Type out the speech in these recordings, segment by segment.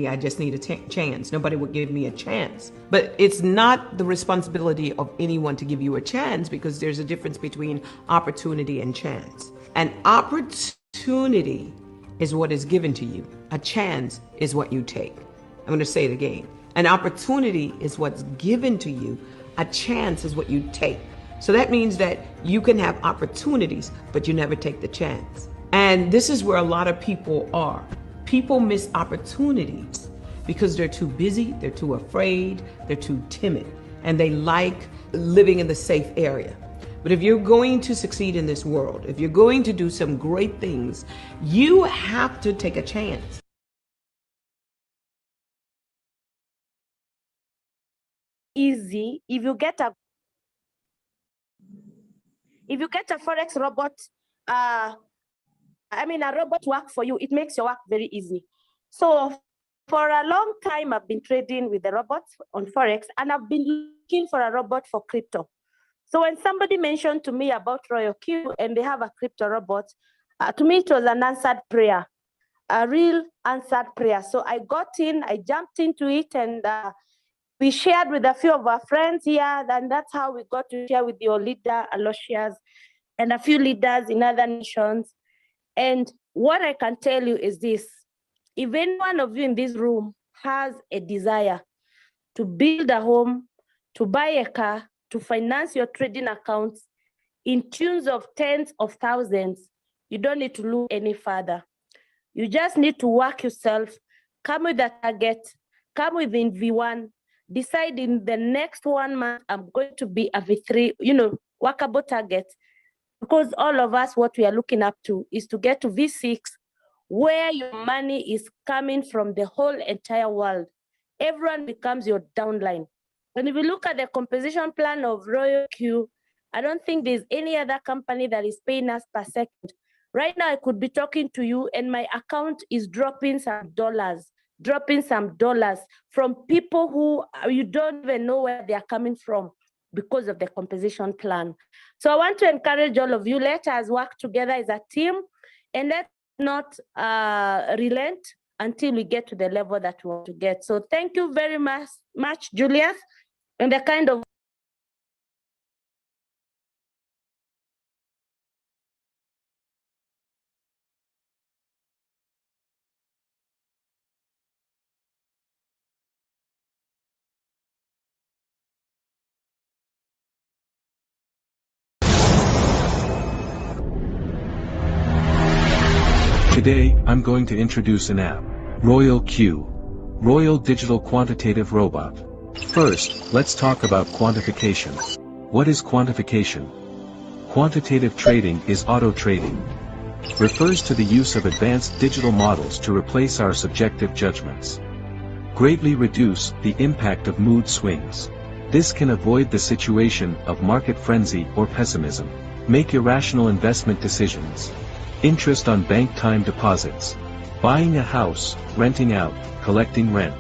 I just need a chance. Nobody would give me a chance. But it's not the responsibility of anyone to give you a chance, because there's a difference between opportunity and chance. An opportunity is what is given to you. A chance is what you take. I'm going to say it again. An opportunity is what's given to you. A chance is what you take. So that means that you can have opportunities, but you never take the chance. And this is where a lot of people are. People miss opportunities because they're too busy, they're too afraid, they're too timid, and they like living in the safe area. But if you're going to succeed in this world, if you're going to do some great things, you have to take a chance. Easy if you get a forex robot, a robot work for you, it makes your work very easy. So for a long time, I've been trading with the robots on forex, and I've been looking for a robot for crypto. So when somebody mentioned to me about Royalq and they have a crypto robot, to me it was an answered prayer, a real answered prayer. So I jumped into it, and we shared with a few of our friends here, and that's how we got to share with your leader, Aloysius, and a few leaders in other nations. And what I can tell you is this: if any one of you in this room has a desire to build a home, to buy a car, to finance your trading accounts in tunes of tens of thousands, you don't need to look any further. You just need to work yourself, come with a target, come within V1, decide in the next 1 month, I'm going to be a V3, workable target. Because all of us, what we are looking up to is to get to V6, where your money is coming from the whole entire world. Everyone becomes your downline. And if you look at the composition plan of Royalq, I don't think there's any other company that is paying us per second. Right now, I could be talking to you and my account is dropping some dollars from people who you don't even know where they are coming from because of the composition plan. So I want to encourage all of you, let us work together as a team, and let's not relent until we get to the level that we want to get. So thank you very much, Julius, and the kind of Today, I'm going to introduce an app, Royalq, Royal Digital Quantitative Robot. First, let's talk about quantification. What is quantification? Quantitative trading is auto trading. Refers to the use of advanced digital models to replace our subjective judgments. Greatly reduce the impact of mood swings. This can avoid the situation of market frenzy or pessimism. Make irrational investment decisions. Interest on bank time deposits. Buying a house, renting out, collecting rent.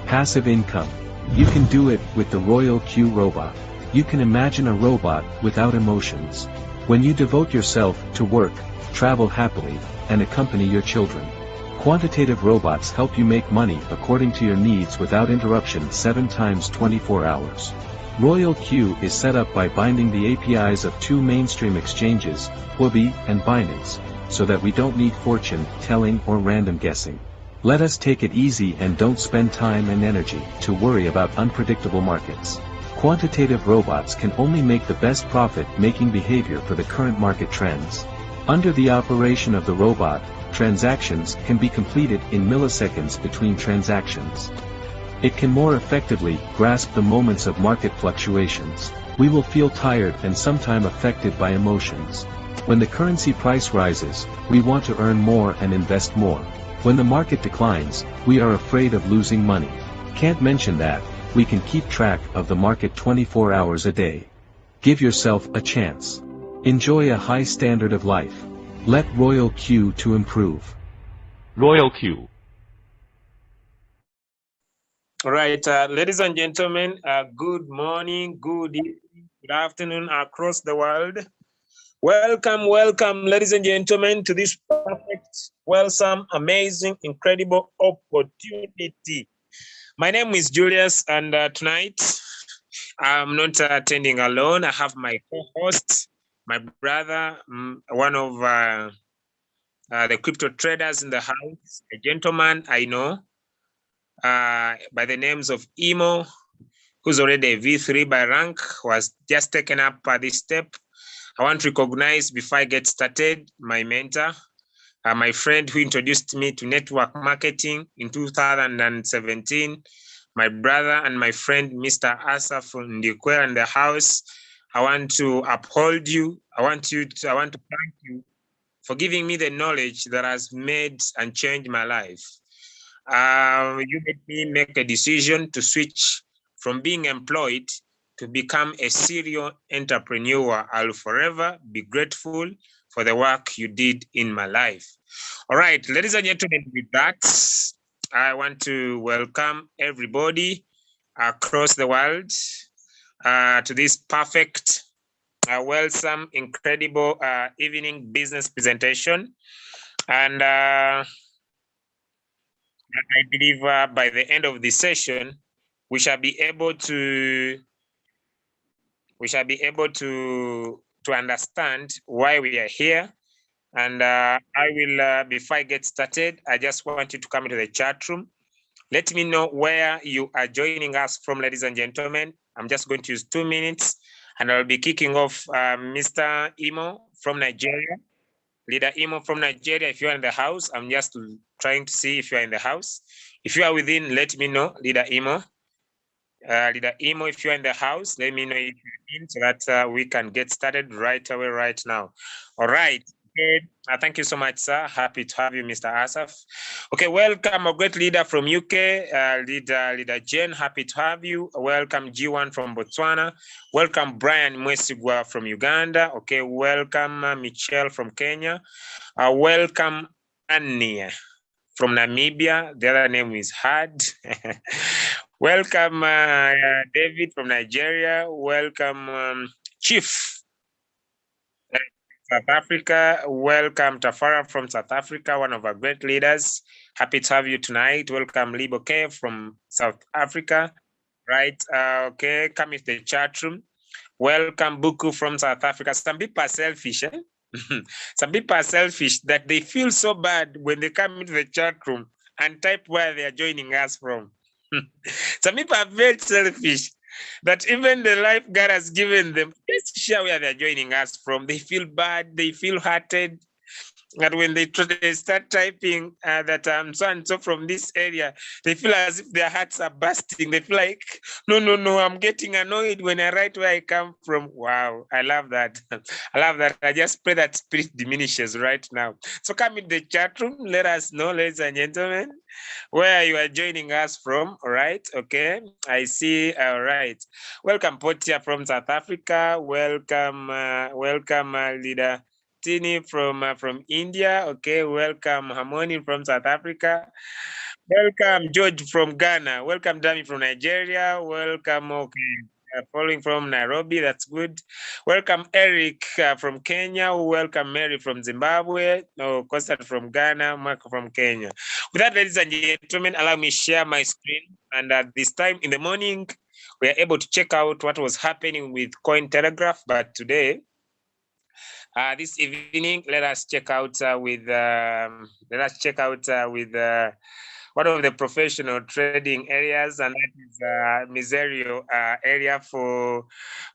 Passive income. You can do it with the Royalq robot. You can imagine a robot without emotions. When you devote yourself to work, travel happily, and accompany your children. Quantitative robots help you make money according to your needs without interruption 7 times 24 hours. Royalq is set up by binding the APIs of 2 mainstream exchanges, Huobi and Binance, so that we don't need fortune telling or random guessing. Let us take it easy and don't spend time and energy to worry about unpredictable markets. Quantitative robots can only make the best profit-making behavior for the current market trends. Under the operation of the robot, transactions can be completed in milliseconds between transactions. It can more effectively grasp the moments of market fluctuations. We will feel tired and sometimes affected by emotions. When the currency price rises, we want to earn more and invest more. When the market declines, we are afraid of losing money. Can't mention that, we can keep track of the market 24 hours a day. Give yourself a chance. Enjoy a high standard of life. Let Royalq to improve. Royalq. All right, ladies and gentlemen, good morning, good evening, good afternoon across the world. Welcome, ladies and gentlemen, to this perfect, welcome, amazing, incredible opportunity. My name is Julius, and tonight I'm not attending alone. I have my co-host, my brother, one of the crypto traders in the house, a gentleman I know by the names of Imo, who's already a V3 by rank, was just taken up this step. I want to recognize, before I get started, my mentor, my friend who introduced me to network marketing in 2017, my brother and my friend, Mr. Asaf Ndikwe in the house. I want to uphold you. I want to thank you for giving me the knowledge that has made and changed my life. You made me make a decision to switch from being employed to become a serial entrepreneur. I'll forever be grateful for the work you did in my life. All right, ladies and gentlemen, with that, I want to welcome everybody across the world to this perfect, welcome, incredible evening business presentation. And I believe by the end of this session, we shall be able to understand why we are here. And I will, before I get started, I just want you to come into the chat room. Let me know where you are joining us from, ladies and gentlemen. I'm just going to use 2 minutes, and I'll be kicking off Mr. Imo from Nigeria. Leader Imo from Nigeria, if you're in the house, I'm just trying to see if you're in the house. If you are within, let me know, Leader Imo. Leader Imo, if you're in the house, let me know if you're in so that we can get started right away, right now. All right. Okay. Thank you so much, sir. Happy to have you, Mr. Asaf. Okay, welcome, a great leader from UK, leader Jen. Happy to have you. Welcome, G1 from Botswana. Welcome, Brian Mwesigwa from Uganda. Okay, welcome, Michelle from Kenya. Welcome, Ania from Namibia. The other name is Had. Welcome, David from Nigeria. Welcome, Chief. South Africa. Welcome, Tafara from South Africa, one of our great leaders. Happy to have you tonight. Welcome, Libo K from South Africa. Right, okay, come into the chat room. Welcome, Buku from South Africa. Some people are selfish, eh? Some people are selfish that they feel so bad when they come into the chat room and type where they are joining us from. Some people are very selfish that even the life God has given them, just share where they're joining us from. They feel bad, they feel hurted. And when they start typing that I'm so and so from this area, they feel as if their hearts are bursting. They feel like, no, I'm getting annoyed when I write where I come from. Wow, I love that. I love that. I just pray that spirit diminishes right now. So come in the chat room, let us know, ladies and gentlemen, where you are joining us from. All right, okay, I see. All right, welcome, Potia from South Africa. Welcome, leader Tini from India. Okay, welcome Harmony from South Africa. Welcome George from Ghana. Welcome Dami from Nigeria. Welcome, okay, following from Nairobi. That's good. Welcome Eric from Kenya. Welcome Mary from Zimbabwe. No, Costa from Ghana. Marco from Kenya. With that, ladies and gentlemen, allow me share my screen. And at this time in the morning, we are able to check out what was happening with Cointelegraph. But today, this evening, let us check out with one of the professional trading areas, and that is Miserio area for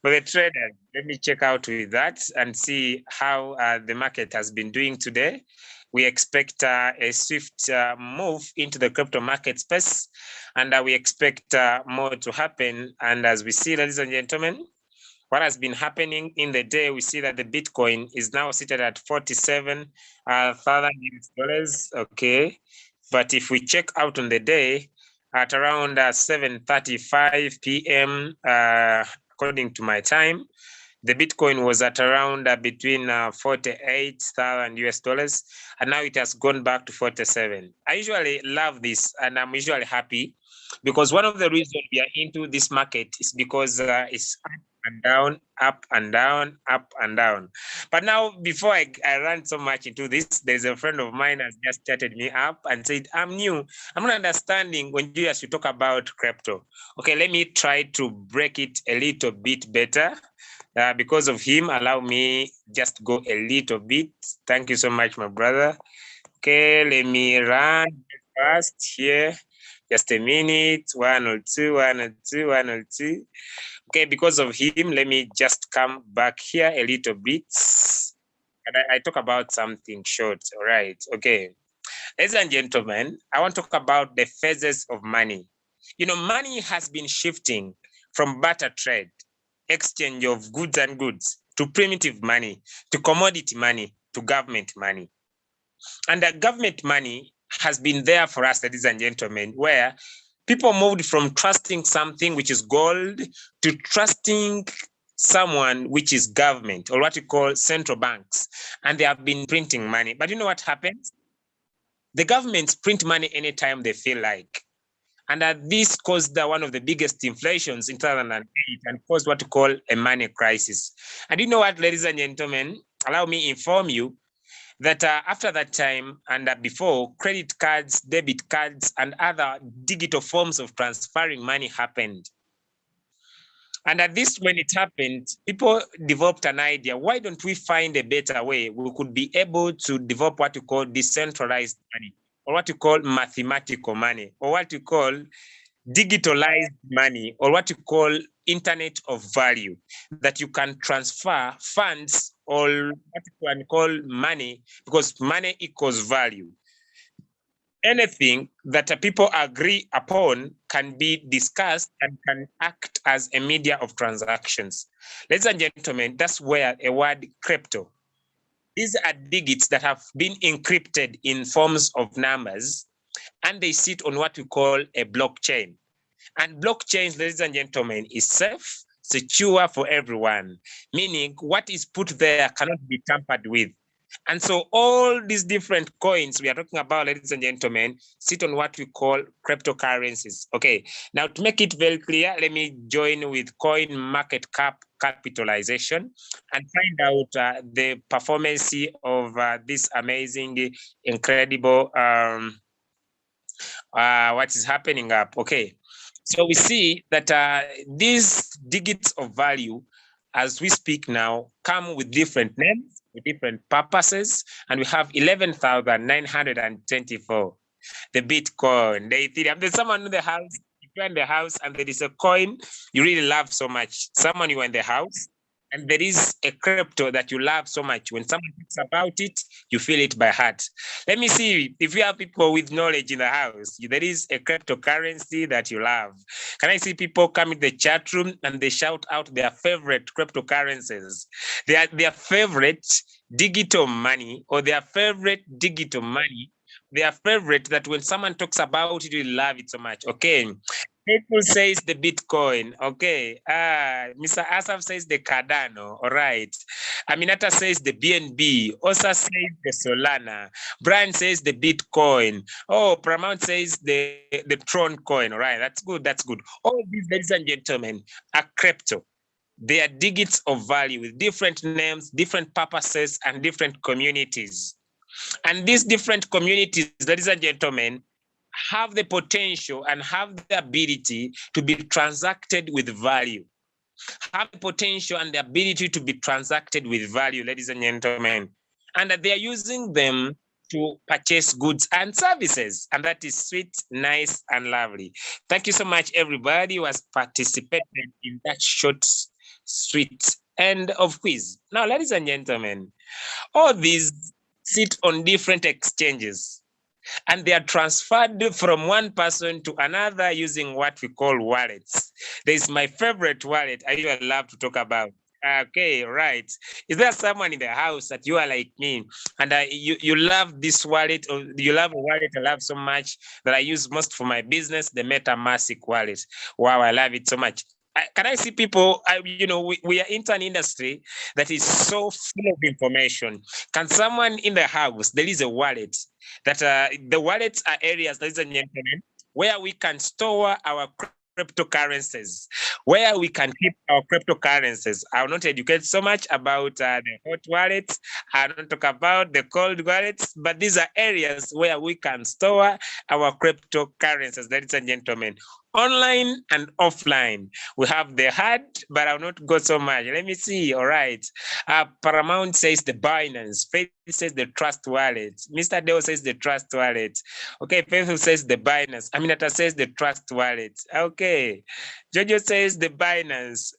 the traders. Let me check out with that and see how the market has been doing today. We expect a swift move into the crypto market space, and we expect more to happen. And as we see, ladies and gentlemen, what has been happening in the day, we see that the Bitcoin is now seated at $47,000 US. Okay. But if we check out on the day at around 7:35 p.m., according to my time, the Bitcoin was at around between $48,000 US, and now it has gone back to 47. I usually love this, and I'm usually happy because one of the reasons we are into this market is because it's up and down, up and down, up and down. But now, before I run so much into this, there's a friend of mine has just chatted me up and said, I'm new. I'm not understanding when you guys talk about crypto. Okay, let me try to break it a little bit better. Because of him, allow me just go a little bit. Thank you so much, my brother. Okay, let me run fast here. Just a minute. 102, 102, 102. Okay, because of him, let me just come back here a little bit. And I talk about something short. All right. Okay. Ladies and gentlemen, I want to talk about the phases of money. You know, money has been shifting from barter trade, exchange of goods and goods, to primitive money, to commodity money, to government money. And the government money has been there for us, ladies and gentlemen, where people moved from trusting something which is gold to trusting someone which is government, or what you call central banks. And they have been printing money. But you know what happens? The governments print money anytime they feel like. And this caused one of the biggest inflations in 2008 and caused what you call a money crisis. And you know what, ladies and gentlemen, allow me inform you that after that time and before, credit cards, debit cards, and other digital forms of transferring money happened. And at this, when it happened, people developed an idea. Why don't we find a better way? We could be able to develop what you call decentralized money, or what you call mathematical money, or what you call digitalized money, or what you call internet of value, that you can transfer funds or what you can call money, because money equals value. Anything that people agree upon can be discussed and can act as a media of transactions. Ladies and gentlemen, that's where a word crypto. These are digits that have been encrypted in forms of numbers, and they sit on what we call a blockchain. And blockchain, ladies and gentlemen, is safe, secure for everyone, meaning what is put there cannot be tampered with. And so all these different coins we are talking about, ladies and gentlemen, sit on what we call cryptocurrencies. Okay, now to make it very clear, let me join with coin market cap capitalization and find out the performance of this amazing, incredible, what is happening up. Okay, so we see that these digits of value, as we speak now, come with different names, with different purposes, and we have 11,924. The Bitcoin, the Ethereum. There's someone in the house. If you're in the house and there is a coin you really love so much, someone you are in the house, and there is a crypto that you love so much. When someone talks about it, you feel it by heart. Let me see if you have people with knowledge in the house. There is a cryptocurrency that you love. Can I see people come in the chat room and they shout out their favorite cryptocurrencies, their favorite digital money, or their favorite digital money, their favorite that when someone talks about it, you love it so much. Okay. People says the Bitcoin. Okay. Mr. Asaf says the Cardano. All right. Aminata says the BNB. Osa says the Solana. Brian says the Bitcoin. Oh, Paramount says the Tron coin. All right. That's good. That's good. All these, ladies and gentlemen, are crypto. They are digits of value with different names, different purposes, and different communities. And these different communities, ladies and gentlemen, have the potential and have the ability to be transacted with value. Have the potential and the ability to be transacted with value, ladies and gentlemen. And that they are using them to purchase goods and services. And that is sweet, nice, and lovely. Thank you so much, everybody who has participated in that short, sweet end of quiz. Now, ladies and gentlemen, all these sit on different exchanges, and they are transferred from one person to another using what we call wallets. There's my favorite wallet I usually love to talk about. Okay, right. Is there someone in the house that you are like me and you love this wallet, or you love a wallet I love so much that I use most for my business, the MetaMask wallet? Wow, I love it so much. Can I see people, we are into an industry that is so full of information. Can someone in the house, there is a wallet that the wallets are areas, ladies and gentlemen, where we can store our cryptocurrencies, where we can keep our cryptocurrencies. I will not educate so much about the hot wallets. I will not talk about the cold wallets, but these are areas where we can store our cryptocurrencies, ladies and gentlemen. Online and offline. We have the hard, but I'll not go so much. Let me see. All right. Paramount says the Binance. Faith says the Trust Wallet. Mr. Deo says the Trust Wallet. Okay. Faithful says the Binance. Aminata says the Trust Wallet. Okay. Jojo says the Binance.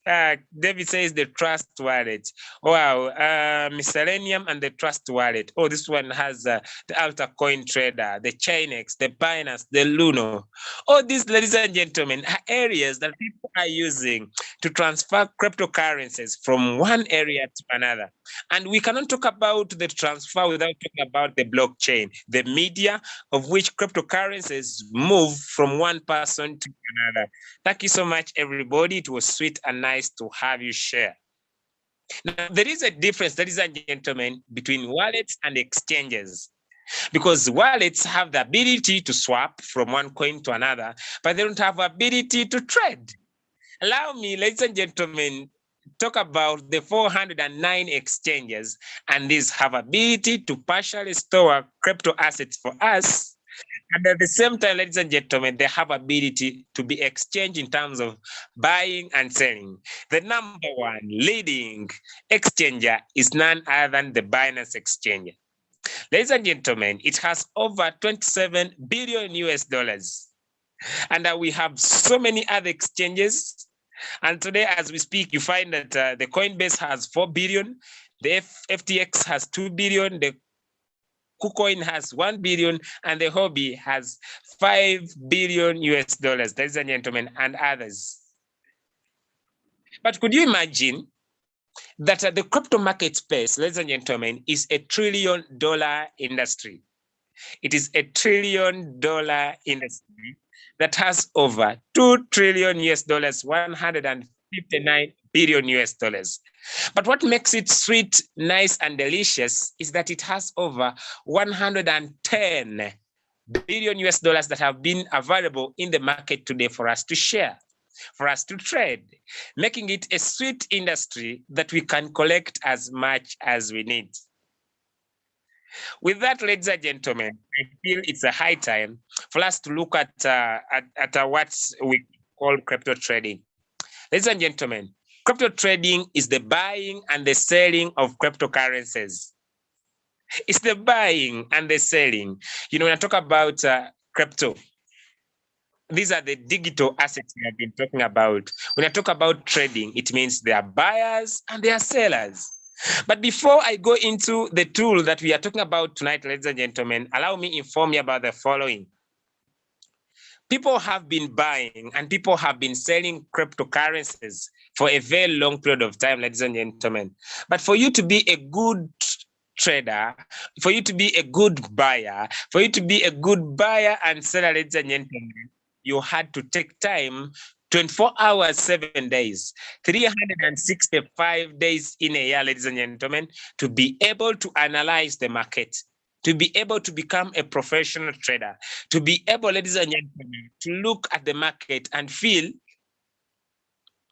David says the Trust Wallet. Wow. Miscellaneum and the Trust Wallet. Oh, this one has the Alta Coin Trader, the Chinex, the Binance, the Luno. All these, ladies and gentlemen, are areas that people are using to transfer cryptocurrencies from one area to another. And we cannot talk about the transfer without talking about the blockchain, the media of which cryptocurrencies move from one person to another. Thank you so much, everybody. It was sweet and nice to have you share. Now, there is a difference, ladies and gentlemen, between wallets and exchanges. Because wallets have the ability to swap from one coin to another, but they don't have ability to trade. Allow me, ladies and gentlemen, talk about the 409 exchanges, and these have ability to partially store crypto assets for us. And at the same time, ladies and gentlemen, they have ability to be exchanged in terms of buying and selling. The number one leading exchanger is none other than the Binance Exchange. Ladies and gentlemen, it has over 27 billion US dollars. And we have so many other exchanges. And today, as we speak, you find that the Coinbase has 4 billion, the FTX has 2 billion, the KuCoin has 1 billion, and the Hobby has 5 billion US dollars, ladies and gentlemen, and others. But could you imagine that the crypto market space, ladies and gentlemen, is $1 trillion industry? It is $1 trillion industry that has over 2 trillion US dollars, 159 billion US dollars. But what makes it sweet, nice, and delicious is that it has over 110 billion US dollars that have been available in the market today for us to share, for us to trade, making it a sweet industry that we can collect as much as we need. With that, ladies and gentlemen, I feel it's a high time for us to look at what we call crypto trading. Ladies and gentlemen, crypto trading is the buying and the selling of cryptocurrencies. It's the buying and the selling. You know, when I talk about crypto, these are the digital assets we have been talking about. When I talk about trading, it means there are buyers and there are sellers. But before I go into the tool that we are talking about tonight, ladies and gentlemen, allow me inform you about the following. People have been buying and people have been selling cryptocurrencies for a very long period of time, ladies and gentlemen. But for you to be a good trader, for you to be a good buyer, for you to be a good buyer and seller, ladies and gentlemen, you had to take time, 24 hours, 7 days, 365 days in a year, ladies and gentlemen, to be able to analyze the market, to be able to become a professional trader, to be able, ladies and gentlemen, to look at the market and feel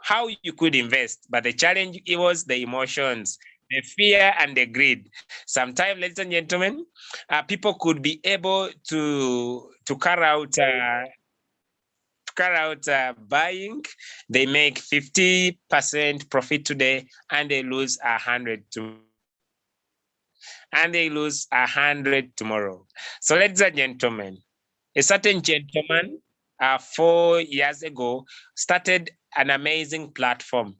how you could invest. But the challenge, it was the emotions, the fear and the greed. Sometimes, ladies and gentlemen, people could be able to carry out buying. They make 50% profit today and they lose 100 tomorrow. And they lose 100 tomorrow. So, ladies and gentlemen, a certain gentleman 4 years ago started an amazing platform.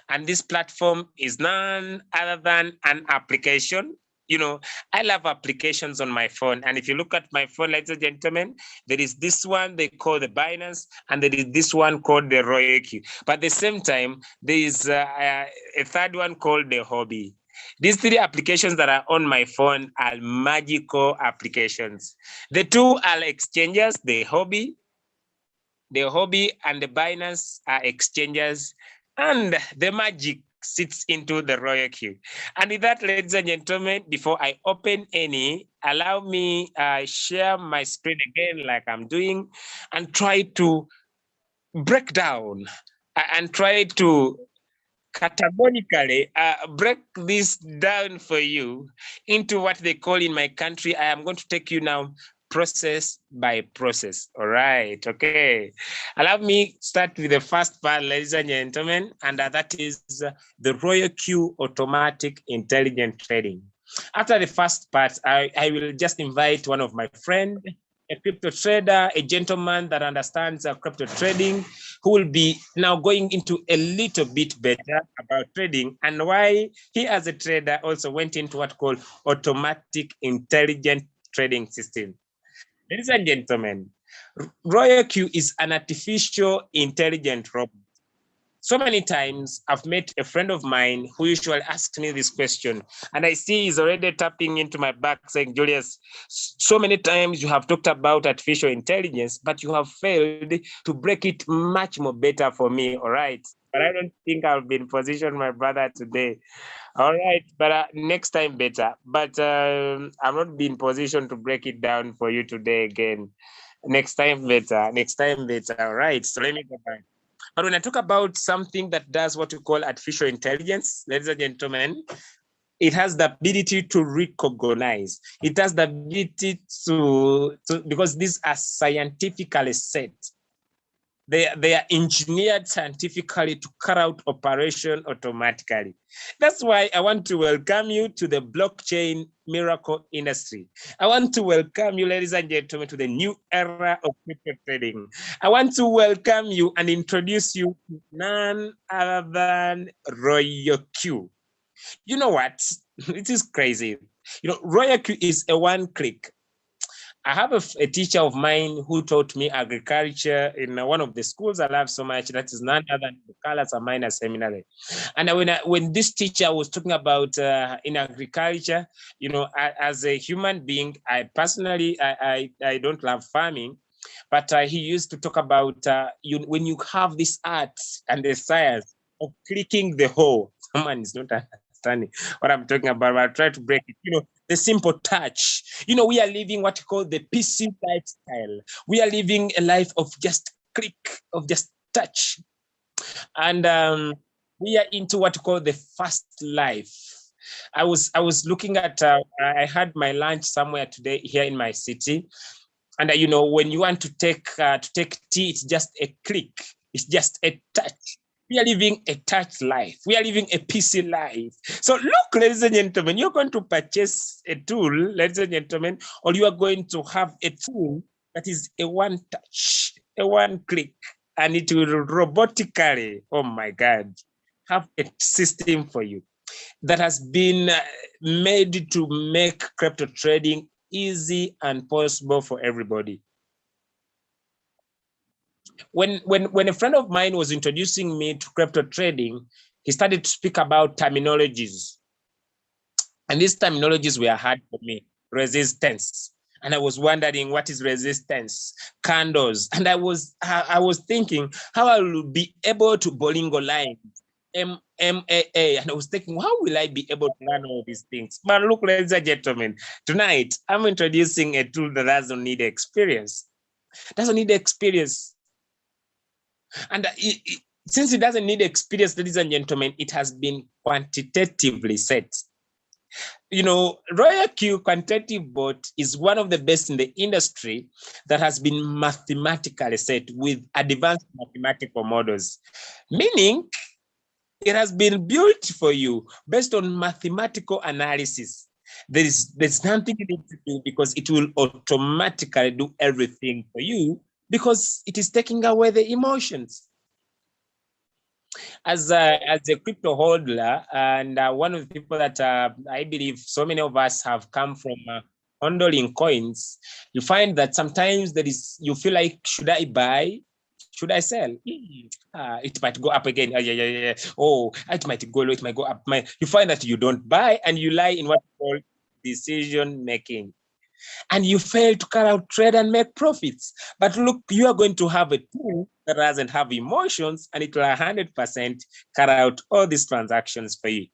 And this platform is none other than an application. You know, I love applications on my phone. And if you look at my phone, ladies and gentlemen, there is this one they call the Binance, and there is this one called the Royalq. But at the same time, there is a third one called the Hobby. These 3 applications that are on my phone are magical applications. The 2 are exchanges, the Hobby and the Binance are exchanges. And the magic sits into the royal queue. And with that, ladies and gentlemen, before I open any, allow me share my screen again like I'm doing and try to break down and try to categorically break this down for you into what they call in my country. I am going to take you now process by process. All right. Okay. Allow me start with the first part, ladies and gentlemen, and that is the Royal Q automatic intelligent trading. After the first part, I will just invite one of my friends, a crypto trader, a gentleman that understands crypto trading, who will be now going into a little bit better about trading and why he as a trader also went into what called automatic intelligent trading system. Ladies and gentlemen, Royal Q is an artificial intelligent robot. So many times I've met a friend of mine who usually asks me this question, and I see he's already tapping into my back saying, Julius, so many times you have talked about artificial intelligence, but you have failed to break it much more better for me. All right. But I don't think I'll be in position, my brother, today. All right. But next time better. But I'm not being in position to break it down for you today again. Next time better. Next time better. All right. So let me go back. But when I talk about something that does what we call artificial intelligence, ladies and gentlemen, it has the ability to recognize. It has the ability to because these are scientifically set. They are engineered scientifically to carry out operation automatically. That's why I want to welcome you to the blockchain miracle industry. I want to welcome you, ladies and gentlemen, to the new era of crypto trading. I want to welcome you and introduce you to none other than Royal Q. You know what? It is crazy. You know, Royal Q is a one-click. I have a teacher of mine who taught me agriculture in one of the schools I love so much. That is none other than the Colors of Minor Seminary. And when this teacher was talking about in agriculture, you know, as a human being, I personally, I don't love farming, but he used to talk about when you have this art and the science of clicking the hole. Someone is not understanding what I'm talking about. I'll try to break it. You know, the simple touch. You know, we are living what you call the PC lifestyle. We are living a life of just click, of just touch. And we are into what you call the fast life. I was looking at, I had my lunch somewhere today here in my city. And you know, when you want to take tea, it's just a click. It's just a touch. We are living a touch life. We are living a PC life. So look, ladies and gentlemen, you're going to purchase a tool, ladies and gentlemen, or you are going to have a tool that is a one touch, a one click, and it will robotically, oh my God, have a system for you that has been made to make crypto trading easy and possible for everybody. When a friend of mine was introducing me to crypto trading, he started to speak about terminologies. And these terminologies were hard for me. Resistance. And I was wondering, what is resistance? Candles. And I was thinking how I will be able to Bolingo line. MAA. And I was thinking, how will I be able to learn all these things? But look, ladies and gentlemen, tonight I'm introducing a tool that doesn't need experience. Doesn't need experience. And since it doesn't need experience, ladies and gentlemen, it has been quantitatively set. You know, Royal Q quantitative bot is one of the best in the industry that has been mathematically set with advanced mathematical models, meaning it has been built for you based on mathematical analysis. There's nothing you need to do because it will automatically do everything for you because it is taking away the emotions. As a crypto holder and one of the people that I believe so many of us have come from handling coins, you find that sometimes you feel like, should I buy? Should I sell? It might go up again. Yeah. Oh, it might go low. It might go up. You find that you don't buy and you lie in what we call decision making. and you fail to carry out trade and make profits. But look, you are going to have a tool that doesn't have emotions, and it will 100% carry out all these transactions for you.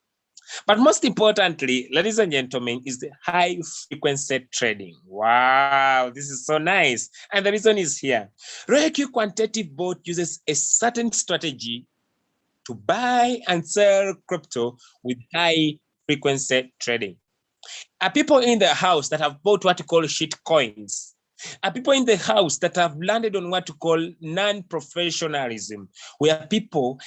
But most importantly, ladies and gentlemen, is the high frequency trading. Wow, this is so nice. And the reason is here. RoyalQ quantitative bot uses a certain strategy to buy and sell crypto with high frequency trading. Are people in the house that have bought what you call shit coins? Are people in the house that have landed on what you call non-professionalism, where people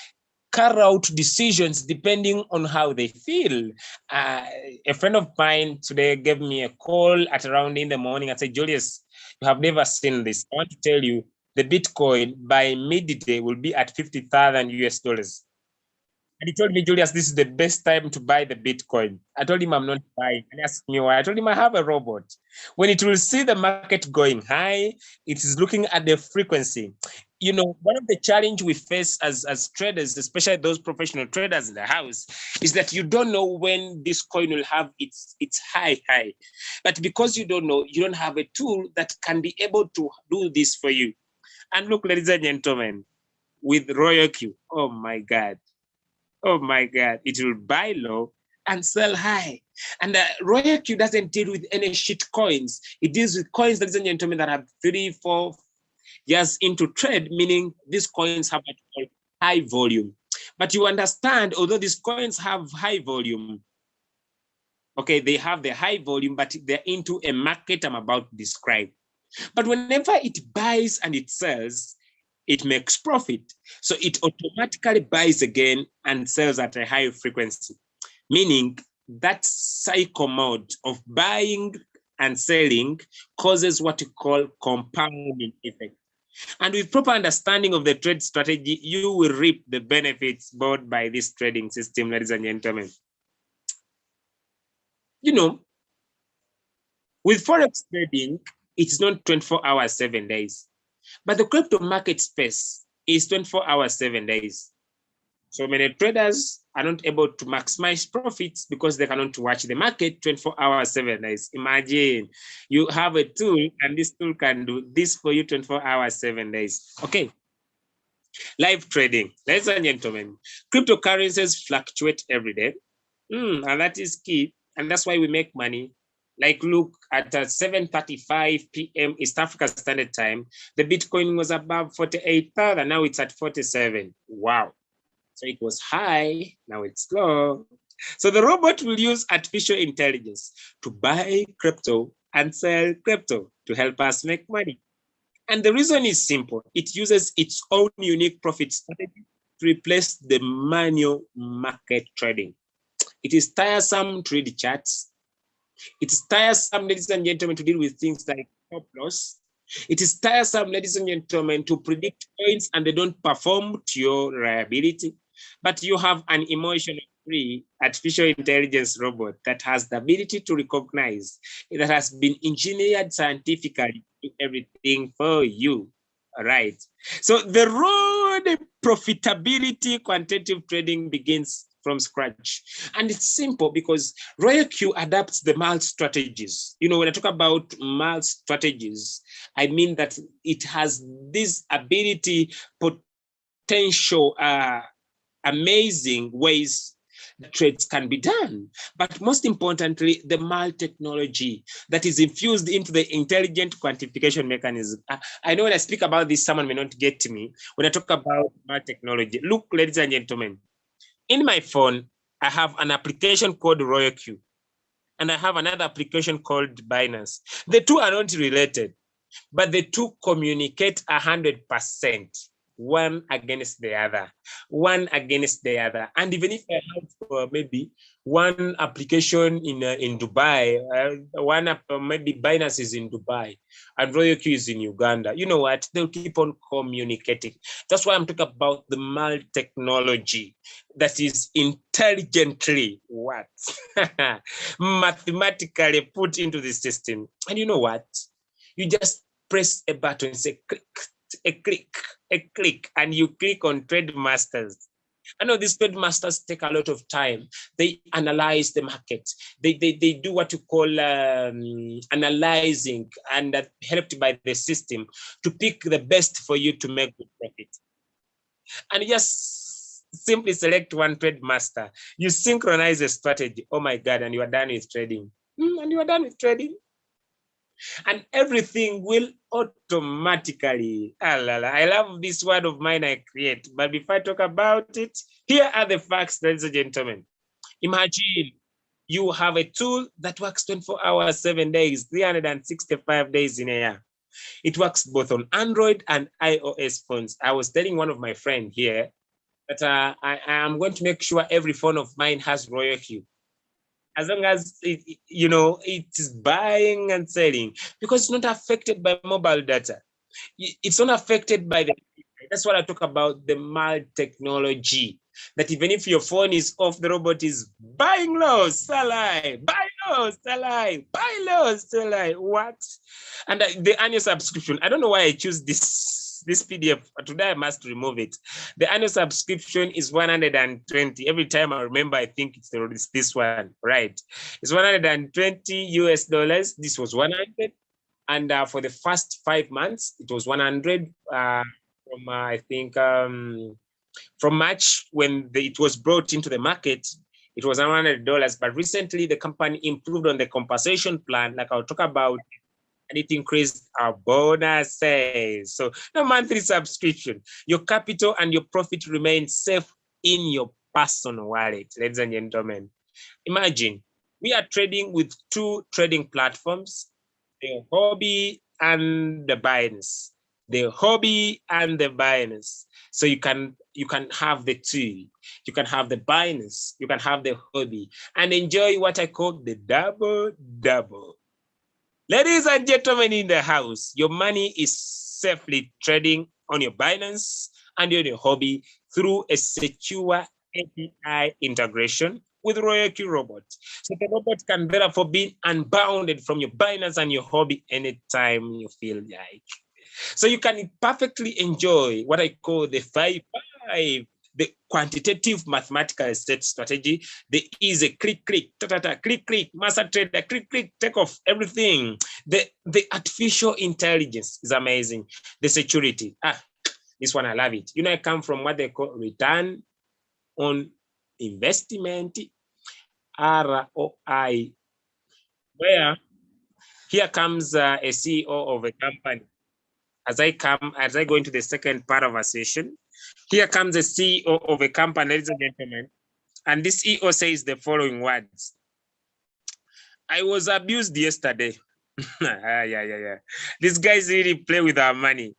carry out decisions depending on how they feel? A friend of mine today gave me a call at around in the morning. I said, Julius, you have never seen this. I want to tell you the Bitcoin by midday will be at 50,000 US dollars. And he told me, Julius, this is the best time to buy the Bitcoin. I told him I'm not buying. And he asked me why. I told him I have a robot. When it will see the market going high, it is looking at the frequency. You know, one of the challenge we face as traders, especially those professional traders in the house, is that you don't know when this coin will have its high. But because you don't know, you don't have a tool that can be able to do this for you. And look, ladies and gentlemen, with RoyalQ, oh my God, it will buy low and sell high. And RoyalQ doesn't deal with any shit coins. It deals with coins, ladies and gentlemen, that have 3-4 years into trade, meaning these coins have high volume. But you understand, although these coins have high volume, okay, they have the high volume, but they're into a market I'm about to describe. But whenever it buys and it sells, it makes profit. So it automatically buys again and sells at a high frequency, meaning that cycle mode of buying and selling causes what you call compounding effect. And with proper understanding of the trade strategy, you will reap the benefits brought by this trading system, ladies and gentlemen. You know, with Forex trading, it's not 24 hours, 7 days. But the crypto market space is 24 hours, 7 days. So many traders are not able to maximize profits because they cannot watch the market 24 hours, 7 days. Imagine you have a tool and this tool can do this for you 24 hours, 7 days. Okay. Live trading, ladies and gentlemen, cryptocurrencies fluctuate every day. And that is key. And that's why we make money. Like look at 7:35 p.m. East Africa Standard Time, the Bitcoin was above 48,000. Now it's at 47. Wow. So it was high, now it's low. So the robot will use artificial intelligence to buy crypto and sell crypto to help us make money. And the reason is simple. It uses its own unique profit strategy to replace the manual market trading. It is tiresome to read charts. It is tiresome, ladies and gentlemen, to deal with things like stop loss. It is tiresome, ladies and gentlemen, to predict coins and they don't perform to your reliability. But you have an emotional-free artificial intelligence robot that has the ability to recognize, that has been engineered scientifically to do everything for you. All right. So the road profitability quantitative trading begins from scratch. And it's simple because RoyalQ adapts the MAL strategies. You know, when I talk about MAL strategies, I mean that it has this ability, potential, amazing ways that trades can be done. But most importantly, the MAL technology that is infused into the intelligent quantification mechanism. I know when I speak about this, someone may not get to me. When I talk about MAL technology, look, ladies and gentlemen, in my phone, I have an application called RoyalQ, and I have another application called Binance. The two are not related, but the two communicate 100%, one against the other. And even if I have maybe one application in Dubai, maybe Binance is in Dubai, and RoyalQ is in Uganda, you know what? They'll keep on communicating. That's why I'm talking about the MAL technology that is intelligently what? Mathematically put into the system. And you know what? You just press a button and say click, a click, and you click on Trade Masters. I know these trade masters take a lot of time. They analyze the market. They do what you call analyzing, and helped by the system to pick the best for you to make good profit. And just simply select one trade master. You synchronize a strategy. Oh my God, and you are done with trading. And you are done with trading. And everything will automatically. I love this word of mine I create. But before I talk about it, here are the facts, ladies and gentlemen. Imagine you have a tool that works 24 hours, 7 days, 365 days in a year. It works both on Android and iOS phones. I was telling one of my friends here that I am going to make sure every phone of mine has RoyalQ. As long as it is buying and selling, because it's not affected by mobile data. It's not affected by the. That's what I talk about, the mild technology. That even if your phone is off, the robot is buying low, sell high, buy low, sell high, buy low, sell high. What? And the annual subscription. I don't know why I choose this PDF. Today I must remove it. The annual subscription is 120. Every time I remember, I think it's this one, right? It's 120 US dollars. This was 100. And for the first 5 months, it was 100 from I think from March when it was brought into the market, it was $100. But recently, the company improved on the compensation plan, like I'll talk about, and it increased our bonuses. So no monthly subscription. Your capital and your profit remain safe in your personal wallet, ladies and gentlemen. Imagine we are trading with 2 trading platforms, the hobby and the Binance. The hobby and the Binance. So you can have the 2. You can have the Binance, you can have the hobby, and enjoy what I call the double. Ladies and gentlemen in the house, your money is safely trading on your Binance and on your hobby through a secure API integration with RoyalQ robot. So the robot can therefore be unbounded from your Binance and your hobby anytime you feel like. So you can perfectly enjoy what I call the 5-5, the quantitative mathematical set strategy. The easy click, click, master trader, click, take off everything. The artificial intelligence is amazing. The security, this one I love it. I come from what they call return on investment, ROI, where here comes a CEO of a company. As I go into the second part of our session, here comes the CEO of a company, ladies and gentlemen, and this CEO says the following words: I was abused yesterday. Yeah. These guys really play with our money.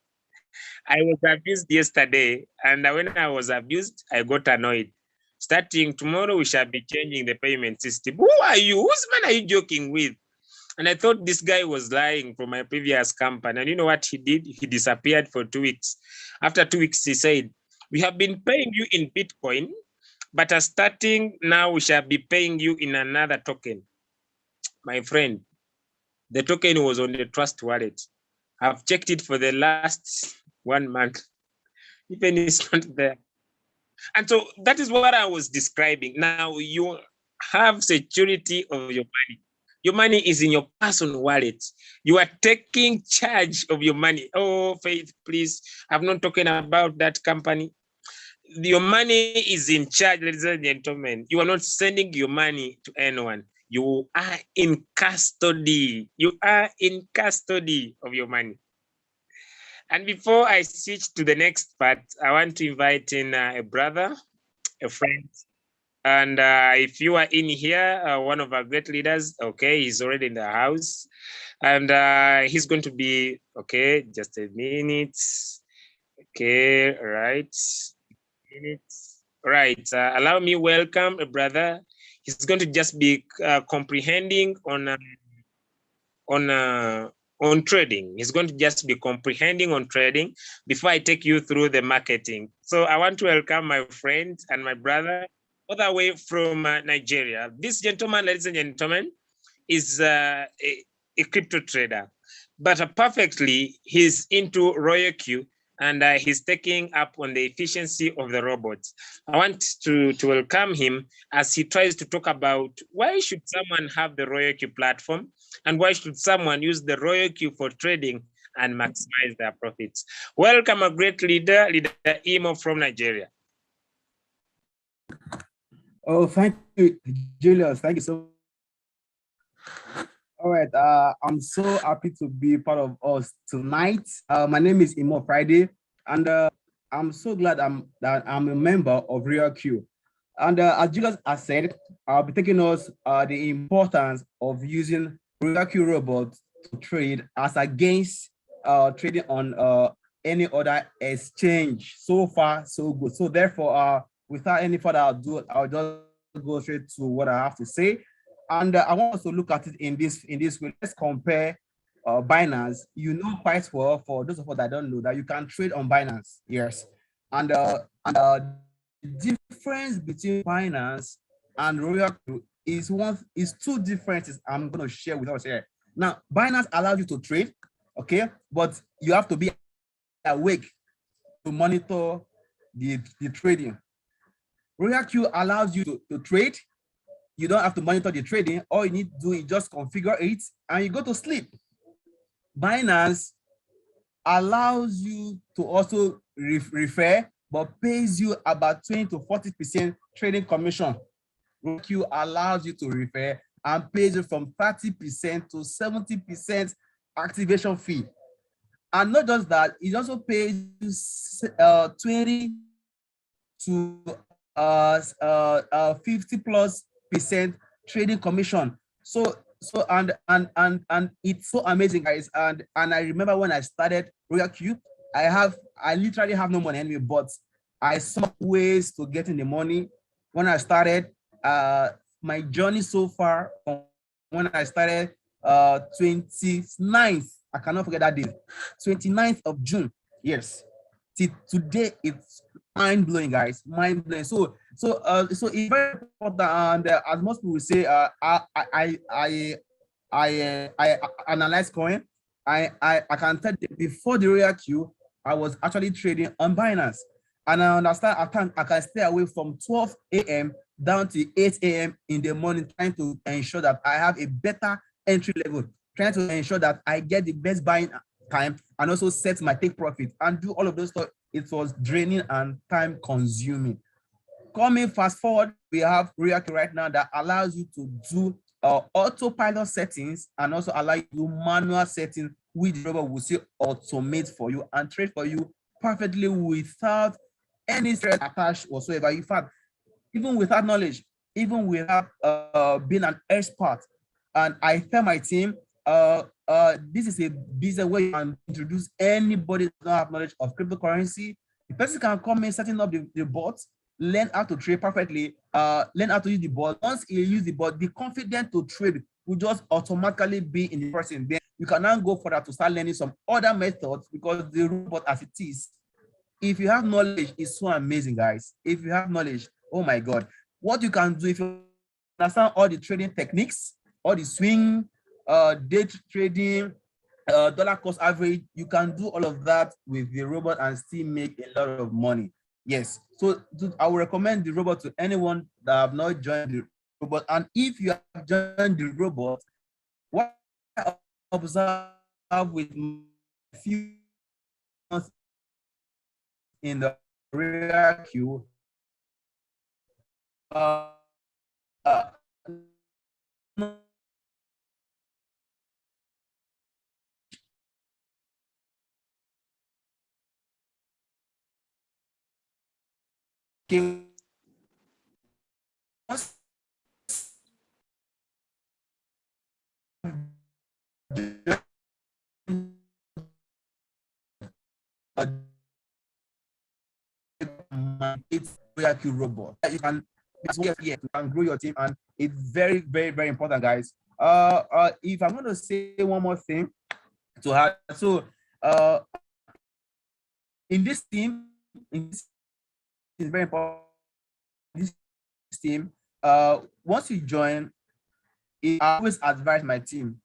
I was abused yesterday, and when I was abused, I got annoyed. Starting tomorrow, we shall be changing the payment system. Who are you? Whose man are you joking with? And I thought this guy was lying from my previous company. And you know what he did? He disappeared for 2 weeks. After 2 weeks, he said, we have been paying you in Bitcoin, but starting now, we shall be paying you in another token. My friend, the token was on the Trust Wallet. I've checked it for the last 1 month. Even it's not there. And so that is what I was describing. Now you have security of your money. Your money is in your personal wallet. You are taking charge of your money. Oh, Faith, please. I'm not talking about that company. Your money is in charge, ladies and gentlemen. You are not sending your money to anyone. You are in custody. You are in custody of your money. And before I switch to the next part, I want to invite in a brother, a friend. And if you are in here, one of our great leaders, okay, he's already in the house. And he's going to be, okay, just a minute. Okay, all right. Right, allow me welcome a brother. He's going to just be comprehending on trading. He's going to just be comprehending on trading before I take you through the marketing. So I want to welcome my friend and my brother all the way from Nigeria. This gentleman, ladies and gentlemen, is a crypto trader, but perfectly he's into RoyalQ and he's taking up on the efficiency of the robots. I want to welcome him as he tries to talk about why should someone have the RoyalQ platform and why should someone use the RoyalQ for trading and maximize their profits. Welcome, a great leader, Leader Imo from Nigeria. Oh, thank you, Julius. Thank you so much. All right, I'm so happy to be part of us tonight. My name is Imo Friday, and I'm so glad that I'm a member of RoyalQ. And as Julius has said, I'll be taking us the importance of using RoyalQ robots to trade as against trading on any other exchange. So far, so good. So therefore, without any further ado, I'll just go straight to what I have to say. And I want us to look at it in this way. Let's compare Binance. You know quite well, for those of us that don't know, that you can trade on Binance. Yes. And the difference between Binance and RoyalQ is two differences I'm going to share with us here. Now, Binance allows you to trade, okay, but you have to be awake to monitor the trading. RoyalQ allows you to trade. You don't have to monitor the trading. All you need to do is just configure it and you go to sleep. Binance allows you to also refer, but pays you about 20 to 40% trading commission. RoyalQ allows you to refer and pays you from 30% to 70% activation fee. And not just that, it also pays 20 to 50+% trading commission. So and it's so amazing, guys. And I remember when I started RoyalQ, I literally have no money anyway, but I saw ways to get in the money. When I started, my journey so far, when I started 29th, I cannot forget that day, 29th of June. Yes. Today it's mind-blowing, guys, mind-blowing. So it's very important, and as most people say, I analyze coin. I can tell you, before the RoyalQ, I was actually trading on Binance, and I understand I can stay away from 12 a.m. down to 8 a.m. in the morning, trying to ensure that I have a better entry level, trying to ensure that I get the best buying time and also set my take profit and do all of those stuff. It was draining and time consuming. Coming fast forward, we have RoyalQ right now that allows you to do autopilot settings and also allow you to do manual settings, which the robot will say automate for you and trade for you perfectly without any stress attached whatsoever. In fact, even without knowledge, even without being an expert. And I tell my team, this is a business where you can introduce anybody that doesn't have knowledge of cryptocurrency. The person can come in, setting up the bot, learn how to trade perfectly, learn how to use the bot. Once you use the bot, be confident to trade will just automatically be in the person. Then you can now go further to start learning some other methods, because the robot as it is, if you have knowledge, it's so amazing, guys. If you have knowledge, oh my God, what you can do if you understand all the trading techniques, all the swing, day trading, dollar cost average, you can do all of that with the robot and still make a lot of money. Yes, so I will recommend the robot to anyone that have not joined the robot. And if you have joined the robot, what I observe with a few months in the RoyalQ, it's RoyalQ robot. You can grow your team, and it's very, very, very important, guys. If I'm going to say one more thing to add, so in this team, is very important. This team, once you join, I always advise my team,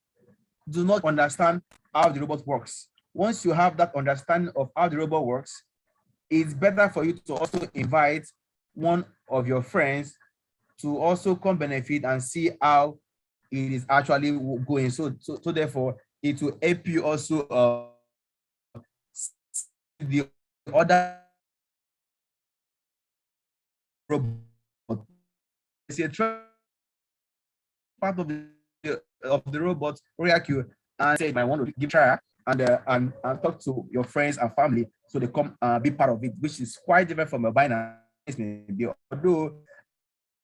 do not understand how the robot works. once you have that understanding of how the robot works, it's better for you to also invite one of your friends to also come benefit and see how it is actually going. So therefore, it will help you also the other robot. It's a part of the robot Royalq, and say, I want to give try and talk to your friends and family so they come be part of it, which is quite different from a binary. Although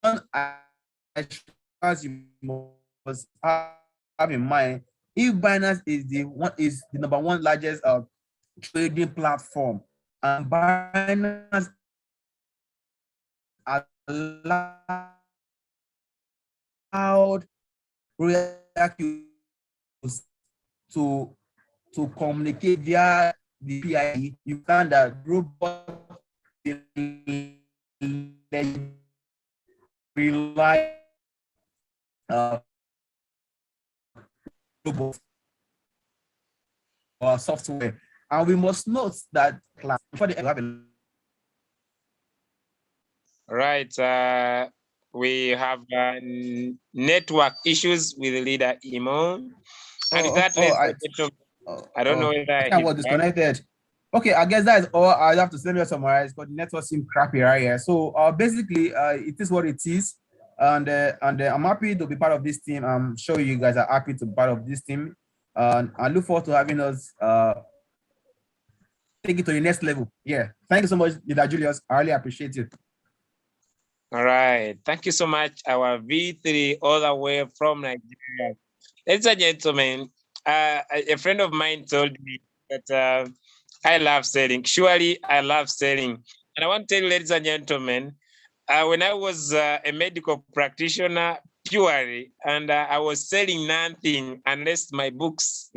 as you must have in mind, if Binance is the number one largest trading platform, and Binance allowed Royalq to communicate via the PIE, you find that robot rely robot or software, and we must note that class before they have a Right. We have network issues with leader Imo. And with that, I don't know whether I was disconnected. Okay, I guess that is all I have to say. Me summarize, but the network seems crappy right here. So basically, it is what it is, and I'm happy to be part of this team. I'm sure you guys are happy to be part of this team, and I look forward to having us take it to the next level. Yeah, thank you so much, Leader Julius. I really appreciate it. All right, thank you so much, our V3 all the way from Nigeria. Ladies and gentlemen, a friend of mine told me that I love selling. Surely I love selling. And I want to tell you, ladies and gentlemen, when I was a medical practitioner purely, and I was selling nothing unless my books.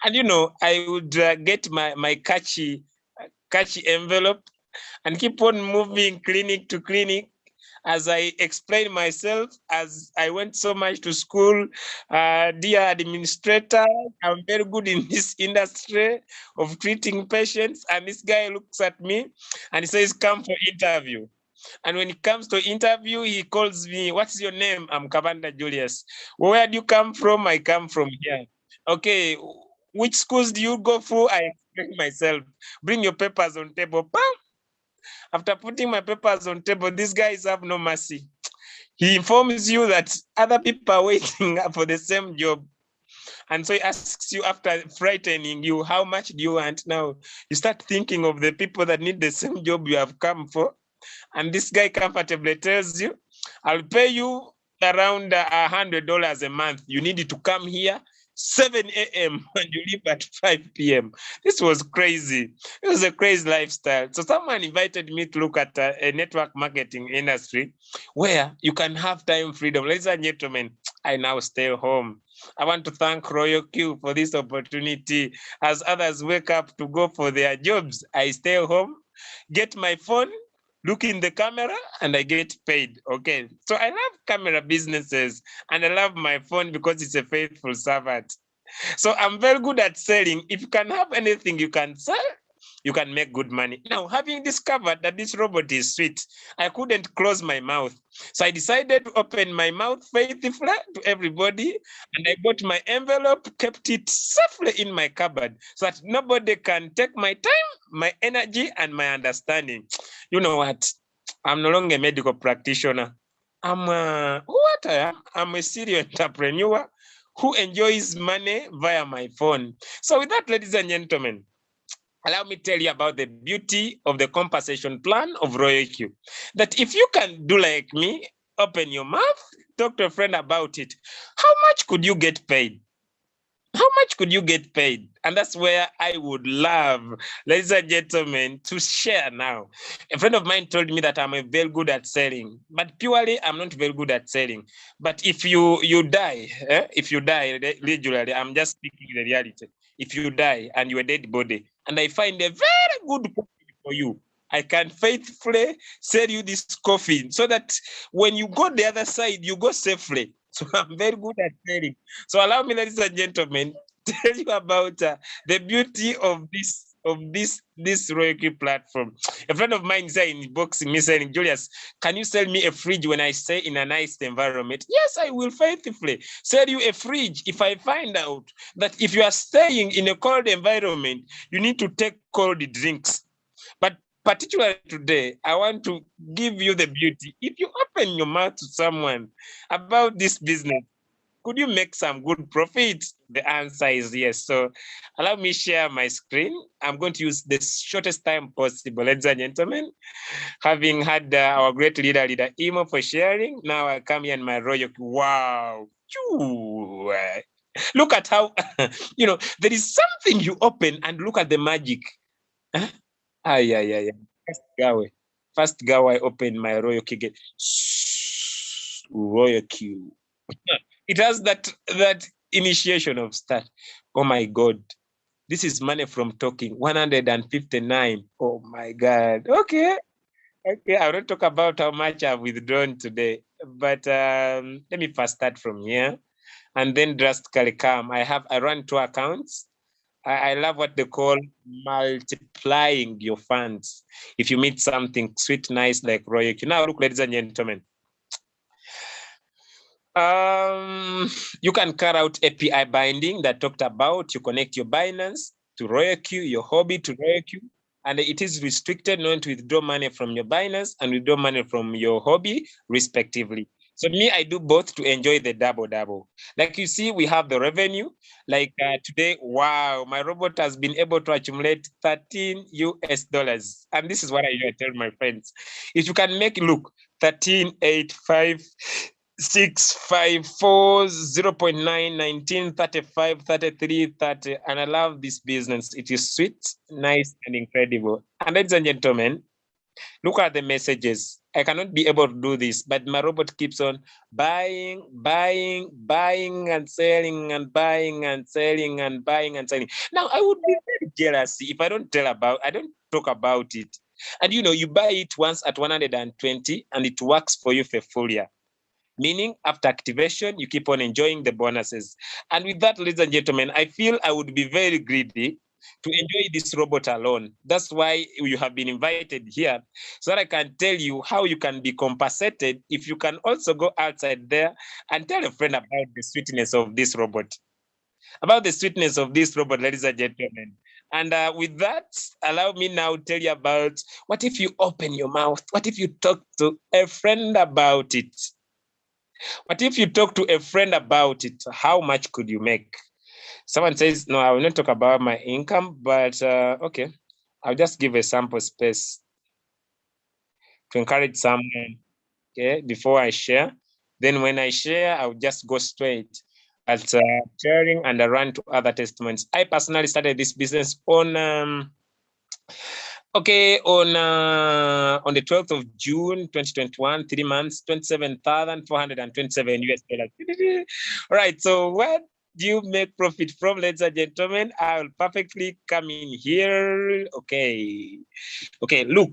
And you know, I would get my catchy envelope and keep on moving clinic to clinic as I explain myself, as I went so much to school. Dear administrator, I'm very good in this industry of treating patients. And this guy looks at me and he says, come for interview. And when it comes to interview, he calls me, what's your name? I'm Kabanda Julius. Where do you come from? I come from here. Okay, which schools do you go through? I explain myself. Bring your papers on table. Bam! After putting my papers on table, these guys have no mercy. He informs you that other people are waiting for the same job. And so he asks you, after frightening you, how much do you want now? You start thinking of the people that need the same job you have come for. And this guy comfortably tells you, I'll pay you around $100 a month. You need to come here 7 a.m. and you leave at 5 p.m. This was crazy. It was a crazy lifestyle. So someone invited me to look at a network marketing industry where you can have time freedom. Ladies and gentlemen, I now stay home. I want to thank Royalq for this opportunity. As others wake up to go for their jobs, I stay home, get my phone, look in the camera, and I get paid. Okay, so I love camera businesses and I love my phone because it's a faithful servant. So I'm very good at selling. If you can have anything you can sell, you can make good money. Now, having discovered that this robot is sweet, I couldn't close my mouth. So I decided to open my mouth faithfully to everybody, and I bought my envelope, kept it safely in my cupboard so that nobody can take my time, my energy, and my understanding. You know what? I'm no longer a medical practitioner. I'm a serial entrepreneur who enjoys money via my phone. So with that, ladies and gentlemen, allow me to tell you about the beauty of the compensation plan of Royalq. That if you can do like me, open your mouth, talk to a friend about it, how much could you get paid? How much could you get paid? And that's where I would love, ladies and gentlemen, to share now. A friend of mine told me that I'm very good at selling, but purely I'm not very good at selling. But if you die, if you die, literally, I'm just speaking the reality. If you die and you're a dead body, and I find a very good coffin for you, I can faithfully sell you this coffin so that when you go the other side, you go safely. So I'm very good at selling. So allow me, ladies and gentlemen, tell you about the beauty of this Royalq platform. A friend of mine said inboxing me saying, Julius, can you sell me a fridge when I stay in a nice environment? Yes, I will faithfully sell you a fridge if I find out that if you are staying in a cold environment, you need to take cold drinks. But particularly today, I want to give you the beauty. If you open your mouth to someone about this business, could you make some good profit? The answer is yes. So allow me share my screen. I'm going to use the shortest time possible, ladies and gentlemen. Having had our great leader Imo for sharing, now I come here in my Royalq. Wow. Choo. Look at how, there is something you open and look at the magic. Huh? Yeah. First go, I open my Royalq gate. Royalq. It has that initiation of start. Oh my God. This is money from talking. 159. Oh my God. Okay. I will not talk about how much I've withdrawn today. But let me first start from here and then drastically come. I run 2 accounts. I love what they call multiplying your funds. If you meet something sweet, nice like Royalq. Now look, ladies and gentlemen. You can carry out API binding that talked about. You connect your Binance to Royalq, your hobby to Royalq, and it is restricted not to withdraw money from your Binance and withdraw money from your hobby, respectively. So me, I do both to enjoy the double. Like you see, we have the revenue. Like today, wow, my robot has been able to accumulate $13 US. And this is what I tell my friends. If you can make, look, 13.85, 654 0.9 19 35 33 30, and I love this business. It is sweet, nice, and incredible. And ladies and gentlemen, look at the messages. I cannot be able to do this, but my robot keeps on buying and selling and buying and selling and buying and selling. Now I would be very jealous if I don't talk about it. And you buy it once at 120 and it works for you for a full year. Meaning, after activation, you keep on enjoying the bonuses. And with that, ladies and gentlemen, I feel I would be very greedy to enjoy this robot alone. That's why you have been invited here, so that I can tell you how you can be compensated if you can also go outside there and tell a friend about the sweetness of this robot. About the sweetness of this robot, ladies and gentlemen. And with that, allow me now to tell you about what if you open your mouth? What if you talk to a friend about it? What if you talk to a friend about it? How much could you make? Someone says, no, I will not talk about my income, but okay. I'll just give a sample space to encourage someone, okay, before I share. Then when I share, I'll just go straight at sharing and I run to other testimonies. I personally started this business on on the 12th of June, 2021, 3 months, 27,427 US dollars. All right, so what do you make profit from, ladies and gentlemen? I will perfectly come in here. Okay, look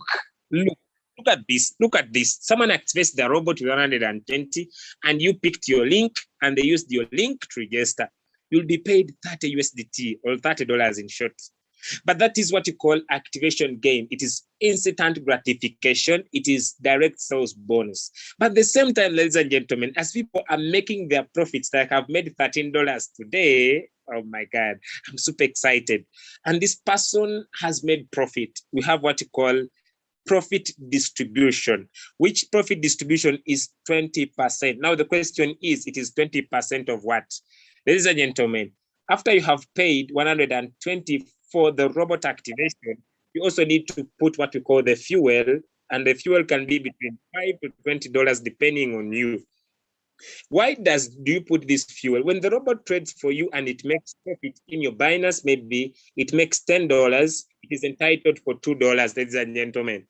at this. Look at this. Someone activates the robot with 120 and you picked your link and they used your link to register. You'll be paid 30 USDT or $30 in short. But that is what you call activation gain. It is instant gratification. It is direct sales bonus. But at the same time, ladies and gentlemen, as people are making their profits, like I've made $13 today, oh my God, I'm super excited. And this person has made profit. We have what you call profit distribution, which profit distribution is 20%. Now the question is, it is 20% of what? Ladies and gentlemen, after you have paid 120 for the robot activation, you also need to put what we call the fuel, and the fuel can be between $5 to $20 depending on you. Why do you put this fuel? When the robot trades for you and it makes profit in your Binance, maybe it makes $10, it is entitled for $2, ladies and gentlemen.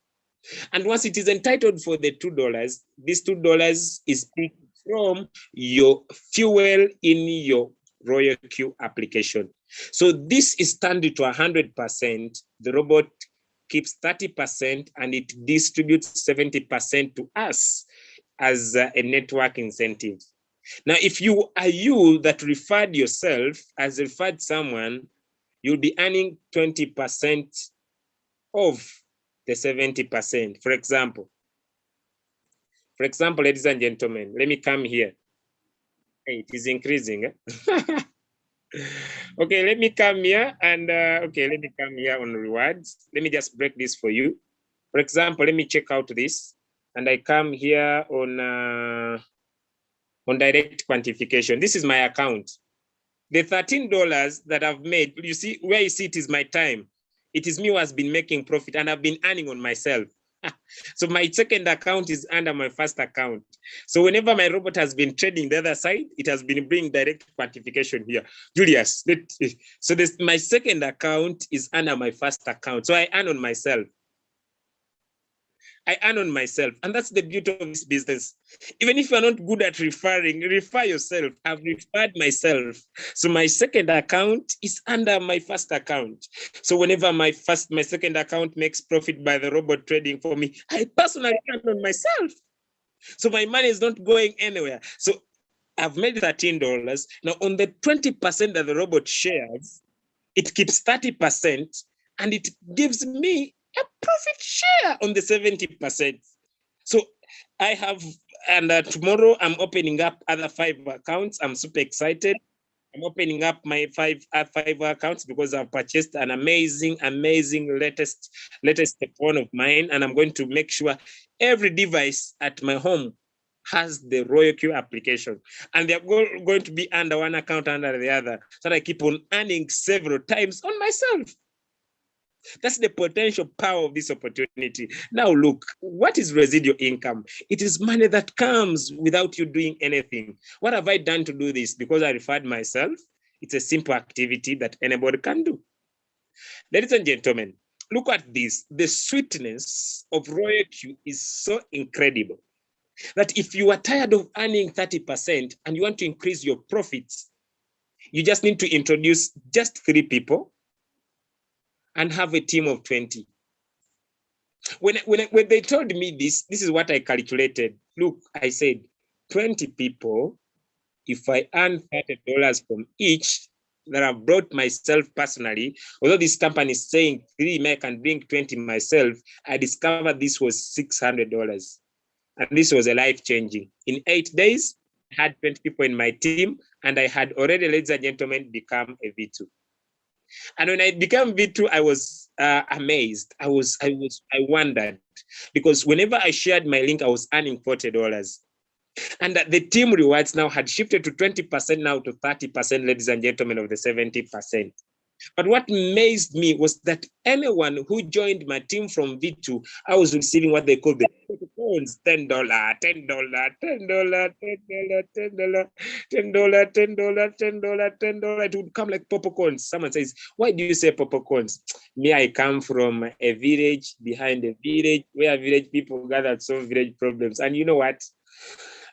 And once it is entitled for the $2, this $2 is picked from your fuel in your Royalq application. So this is turned to 100%. The robot keeps 30% and it distributes 70% to us as a network incentive. Now, if you are you that referred yourself as referred someone, you'll be earning 20% of the 70%. For example, ladies and gentlemen, let me come here. Hey, it is increasing. Eh? Okay, let me come here and okay, let me come here on rewards. Let me just break this for you. For example, let me check out this, and I come here on direct quantification. This is my account. The $13 that I've made, you see where you see it is my time. It is me who has been making profit, and I've been earning on myself. So my second account is under my first account. So whenever my robot has been trading the other side, it has been bringing direct quantification here. Julius, so my second account is under my first account. So I earn on myself. I earn on myself. And that's the beauty of this business. Even if you're not good at referring, refer yourself. I've referred myself. So my second account is under my first account. So whenever my second account makes profit by the robot trading for me, I personally earn on myself. So my money is not going anywhere. So I've made $13. Now on the 20% that the robot shares, it keeps 30% and it gives me a profit share on the 70%. So I have, and tomorrow I'm opening up other 5 accounts. I'm super excited. I'm opening up my 5 accounts because I've purchased an amazing latest phone of mine, and I'm going to make sure every device at my home has the RoyalQ application, and they're going to be under one account under the other, so that I keep on earning several times on myself. That's the potential power of this opportunity. Now, look, what is residual income? It is money that comes without you doing anything. What have I done to do this? Because I referred myself. It's a simple activity that anybody can do. Ladies and gentlemen, look at this. The sweetness of RoyalQ is so incredible that if you are tired of earning 30% and you want to increase your profits, you just need to introduce just 3 people and have a team of 20. When they told me this is what I calculated. Look, I said 20 people, if I earn $30 from each that I've brought myself personally, although this company is saying 3, I can bring 20 myself, I discovered this was $600. And this was a life-changing. In 8 days, I had 20 people in my team, and I had already, ladies and gentlemen, become a V2. And when I became V2, I was amazed. I wondered, because whenever I shared my link, I was earning $40. And the team rewards now had shifted to 20% now to 30%, ladies and gentlemen, of the 70%. But what amazed me was that anyone who joined my team from V2, I was receiving what they call the coins, $10, $10, $10, $10, $10, $10, $10, $10. It would come like popcorns. Someone says, why do you say popcorns? Me, I come from a village behind a village where village people gather to solve village problems. And you know what?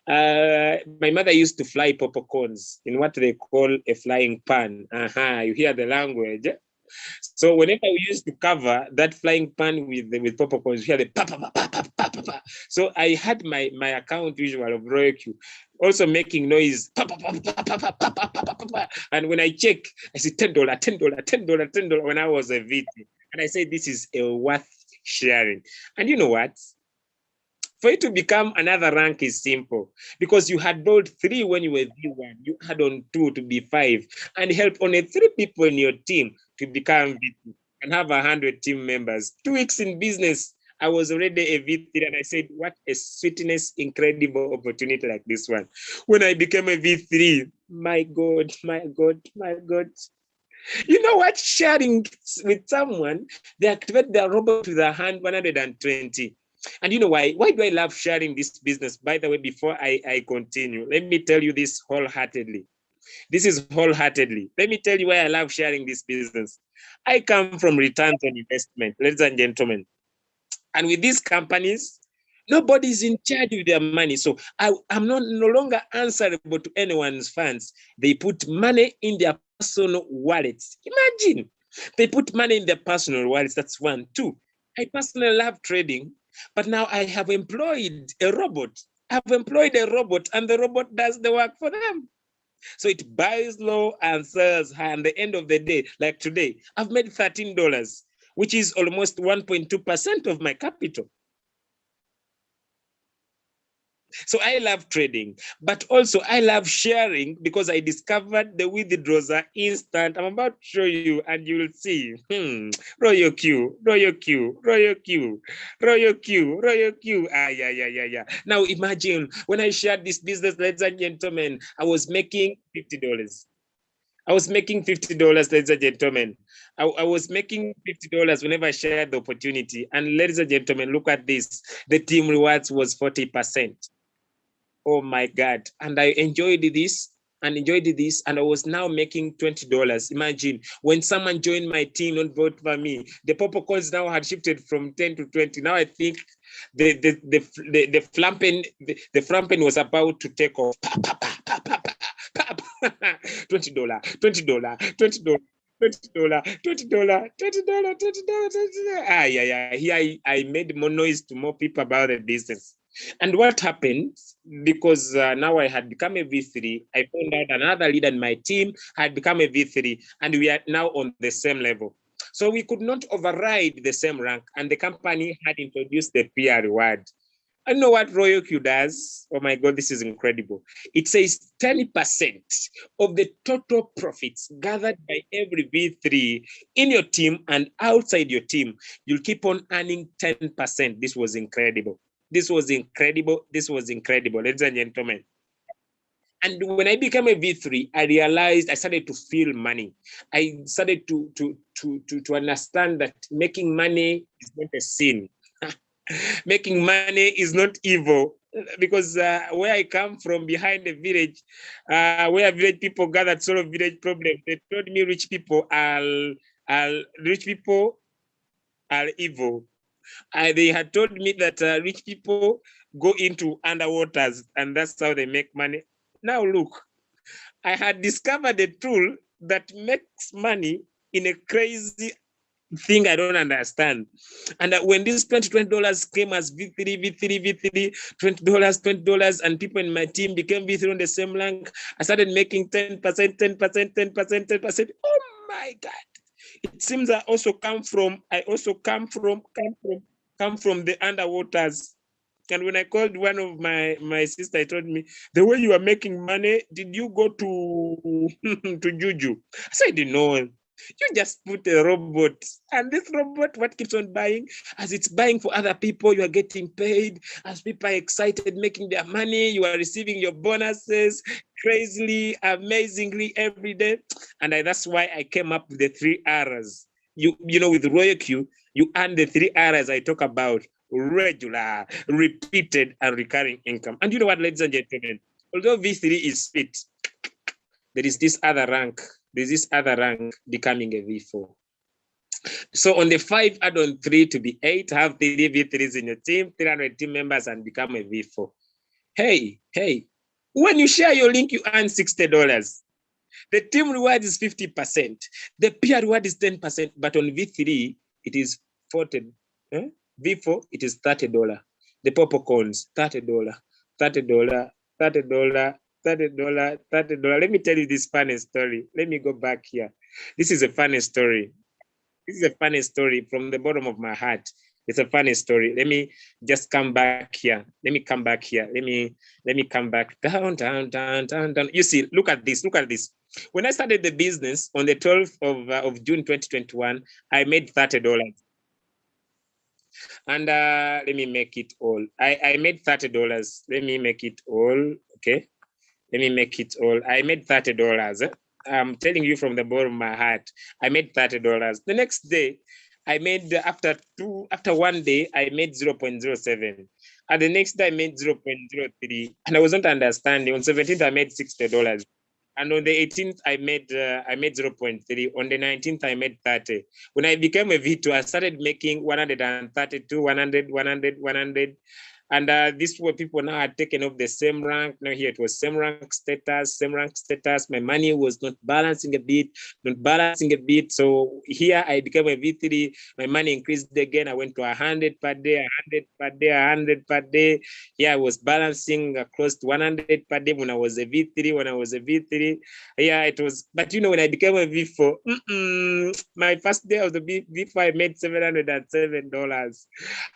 My mother used to fly popcorns in what they call a flying pan. You hear the language. So whenever we used to cover that flying pan with popcorns, you hear the pa pa pa pa pa pa pa pa. So I had my account visual of RoyalQ also making noise pa pa pa pa pa pa pa pa pa pa pa. And when I check, I see $10, $10, $10, $10 when I was a VT, and I say this is a worth sharing. And you know what? For you to become another rank is simple, because you had built 3 when you were V1, you had on 2 to be 5, and help only 3 people in your team to become V2 and have 100 team members. 2 weeks in business, I was already a V3, and I said, what a sweetness, incredible opportunity like this one. When I became a V3, my God, my God, my God. You know what? Sharing with someone, they activate their robot with 120. And you know why? Why do I love sharing this business? By the way, before I continue, let me tell you this wholeheartedly. This is wholeheartedly. Let me tell you why I love sharing this business. I come from returns on investment, ladies and gentlemen. And with these companies, nobody's in charge of their money. So I'm no longer answerable to anyone's funds. They put money in their personal wallets. Imagine, they put money in their personal wallets. That's 1. 2, I personally love trading, but now I have employed a robot I've employed a robot and the robot does the work for them. So it buys low and sells high. And the end of the day, like today, I've made $13, which is almost 1.2% of my capital. So I love trading, but also I love sharing because I discovered the withdrawals are instant. I'm about to show you and you will see. Royal Q, Royal Q, Royal Q, Royal Q, Royal Q. Yeah. Now imagine when I shared this business, ladies and gentlemen, I was making $50. I was making $50, ladies and gentlemen. I was making $50 whenever I shared the opportunity. And ladies and gentlemen, look at this. The team rewards was 40%. Oh my God. And I enjoyed this and I was now making $20. Imagine when someone joined my team, not vote for me, the purple coins now had shifted from 10 to 20. Now I think the flampen was about to take off. $20, $20, $20. $20. Here I made more noise to more people about the business. And what happened, because now I had become a V3, I found out another leader in my team had become a V3, and we are now on the same level. So we could not override the same rank, and the company had introduced the peer reward. I know what RoyalQ does. Oh my God, this is incredible. It says 10% of the total profits gathered by every V3 in your team and outside your team, you'll keep on earning 10%. This was incredible. This was incredible. This was incredible, ladies and gentlemen. And when I became a V3, I realized I started to feel money. I started to understand that making money is not a sin. Making money is not evil, because where I come from, behind a village, where village people gather to solve village problems, they told me rich people are evil. They had told me that rich people go into underwaters and that's how they make money. Now look, I had discovered a tool that makes money in a crazy thing I don't understand. And when this $20 came as V3, $20, and people in my team became V3 on the same rank, I started making 10%, 10%, 10%. Oh my God. It seems I also come from the underwaters. And when I called one of my sister, I told me, the way you are making money, did you go to to Juju? I said, no. You just put a robot, and this robot, what keeps on buying? As it's buying for other people, you are getting paid. As people are excited making their money, you are receiving your bonuses crazily, amazingly every day. And that's why I came up with the 3 R's. You know, with RoyalQ, you earn the 3 R's I talk about: regular, repeated, and recurring income. And you know what, ladies and gentlemen, although V3 is fit, there is this other rank. There's this other rank becoming a V4. So on the 5, add on 3 to be 8, have 3 V3s in your team, 300 team members, and become a V4. Hey, when you share your link, you earn $60. The team reward is 50%. The peer reward is 10%, but on V3, it is 40. V4, it is $30. The purple coins, $30, $30, $30, $30, $30. Let me tell you this funny story. Let me go back here. This is a funny story. This is a funny story from the bottom of my heart. It's a funny story. Let me just come back here. Let me come back here. Let me come back down. You see, look at this. Look at this. When I started the business on the 12th of June 2021, I made $30. And let me make it all. I made $30. Let me make it all. Okay. Let me make it all. I made $30. I'm telling you from the bottom of my heart, I made $30. The next day, I made after 1 day, I made 0.07. And the next day I made 0.03. And I wasn't understanding. On 17th, I made $60. And on the 18th, I made 0.3. On the 19th, I made 30. When I became a V2, I started making 132, 100, 100, 100. And these were people now had taken off the same rank. Now here it was same rank status, same rank status. My money was not balancing a bit, not balancing a bit. So here I became a V3. My money increased again. I went to 100 per day, 100 per day, 100 per day. Here I was balancing close to 100 per day when I was a V3. When I was a V3, yeah, it was. But you know, when I became a V4, my first day of the V4, I made $707.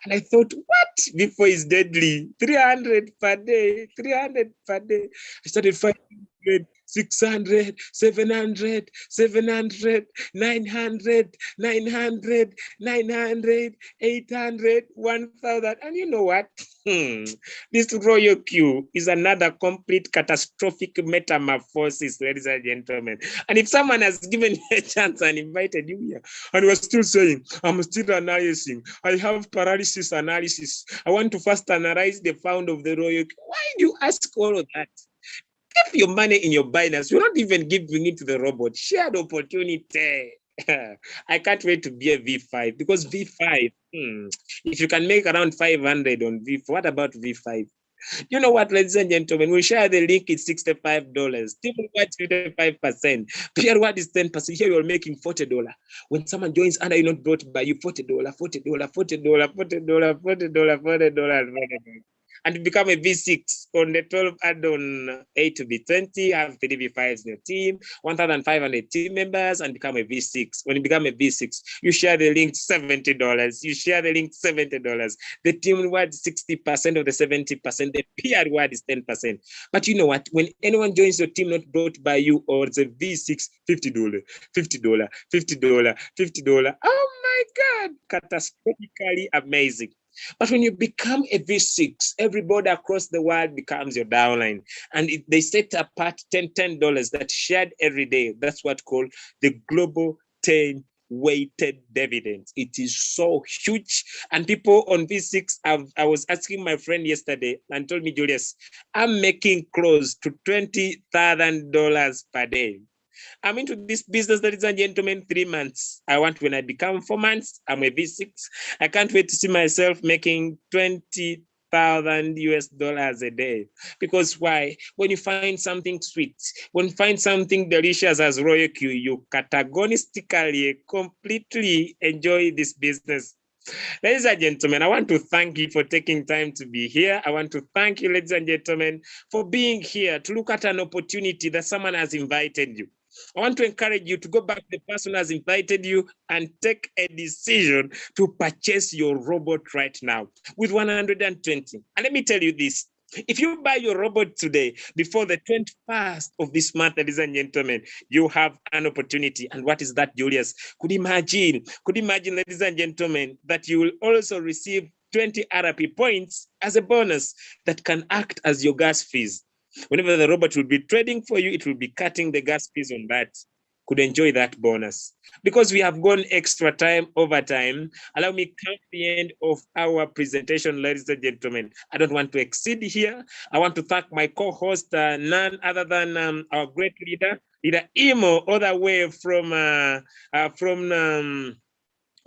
And I thought, what? V4 is deadly. 300 per day, 300 per day. I started 500, 600, 700, 700, 900, 900, 900, 800, 1000. And you know what? This RoyalQ is another complete catastrophic metamorphosis, ladies and gentlemen. And if someone has given you a chance and invited you here, and we're still saying, I'm still analyzing, I have paralysis analysis, I want to first analyze the founder of the RoyalQ. Why do you ask all of that? Keep your money in your Binance. You're not even giving it to the robot. Shared opportunity. I can't wait to be a V5 because V5, if you can make around 500 on V4, what about V5? You know what, ladies and gentlemen, we share the link. It's $65. Team Reward 55%. Peer Reward is 10%. Here you're making $40. When someone joins under you're not brought by you, $40, $40, $40, $40, $40, $40. And you become a V6 on the 12 add-on 8 to V20, have 3 V5s in your team, 1,500 team members, and become a V6. When you become a V6, you share the link $70. You share the link $70. The team reward is 60% of the 70%. The peer reward is 10%. But you know what? When anyone joins your team not brought by you, or it's a V6, $50, $50, $50, $50. Oh my God! Catastrophically amazing. But when you become a V6, everybody across the world becomes your downline. And they set apart $10 that shared every day. That's what's called the global 10 weighted dividends. It is so huge. And people on V6, I was asking my friend yesterday and told me, Julius, I'm making close to $20,000 per day. I'm into this business, ladies and gentlemen, 3 months. I want, when I become 4 months, I'm a V6. I can't wait to see myself making $20,000 a day. Because why? When you find something sweet, when you find something delicious as RoyalQ, you categorically, completely enjoy this business. Ladies and gentlemen, I want to thank you for taking time to be here. I want to thank you, ladies and gentlemen, for being here to look at an opportunity that someone has invited you. I want to encourage you to go back to the person who has invited you and take a decision to purchase your robot right now with 120. And let me tell you this. If you buy your robot today, before the 21st of this month, ladies and gentlemen, you have an opportunity. And what is that, Julius? Could imagine, ladies and gentlemen, that you will also receive 20 RP points as a bonus that can act as your gas fees. Whenever the robot will be trading for you, it will be cutting the gas fees on that. Could enjoy that bonus. Because we have gone extra time, overtime, allow me come to the end of our presentation, ladies and gentlemen. I don't want to exceed here. I want to thank my co-host, none other than our great leader Imo, all the way from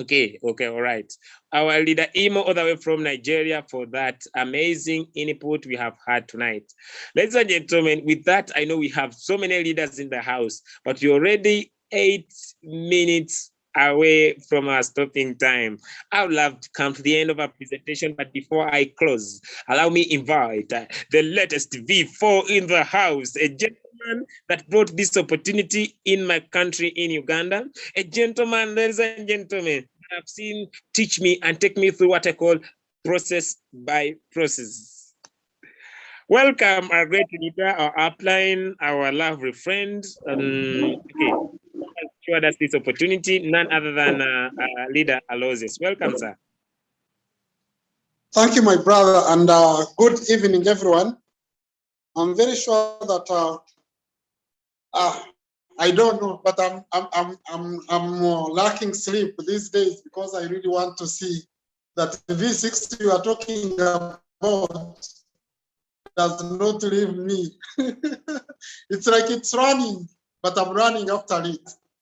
Okay, all right. Our leader Imo, all the way from Nigeria, for that amazing input we have had tonight. Ladies and gentlemen, with that, I know we have so many leaders in the house, but you're already 8 minutes away from our stopping time. I would love to come to the end of our presentation, but before I close, allow me invite the latest V4 in the house, a gentleman that brought this opportunity in my country, in Uganda, a gentleman, ladies and gentlemen, I've seen teach me and take me through what I call process by process. Welcome, our great leader, our upline, our lovely friend. Okay, showed us this opportunity, none other than leader Aloysius. Welcome, sir. Thank you, my brother, and good evening, everyone. I'm very sure that I don't know, but I'm lacking sleep these days because I really want to see that the V6 you are talking about does not leave me. It's like it's running, but I'm running after it.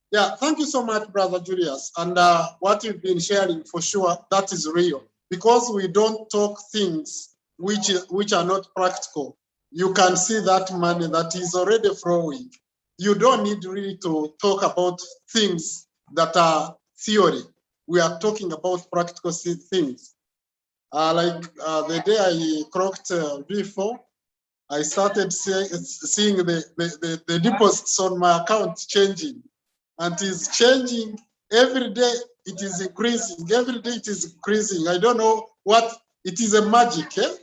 Yeah, thank you so much, Brother Julius. And what you've been sharing, for sure, that is real. Because we don't talk things which are not practical, you can see that money that is already flowing. You don't need really to talk about things that are theory. We are talking about practical things. Like the day I clocked V4, I started seeing the deposits on my account changing, and it's changing every day. It is increasing every day. It is increasing. I don't know what it is. A magic. Eh?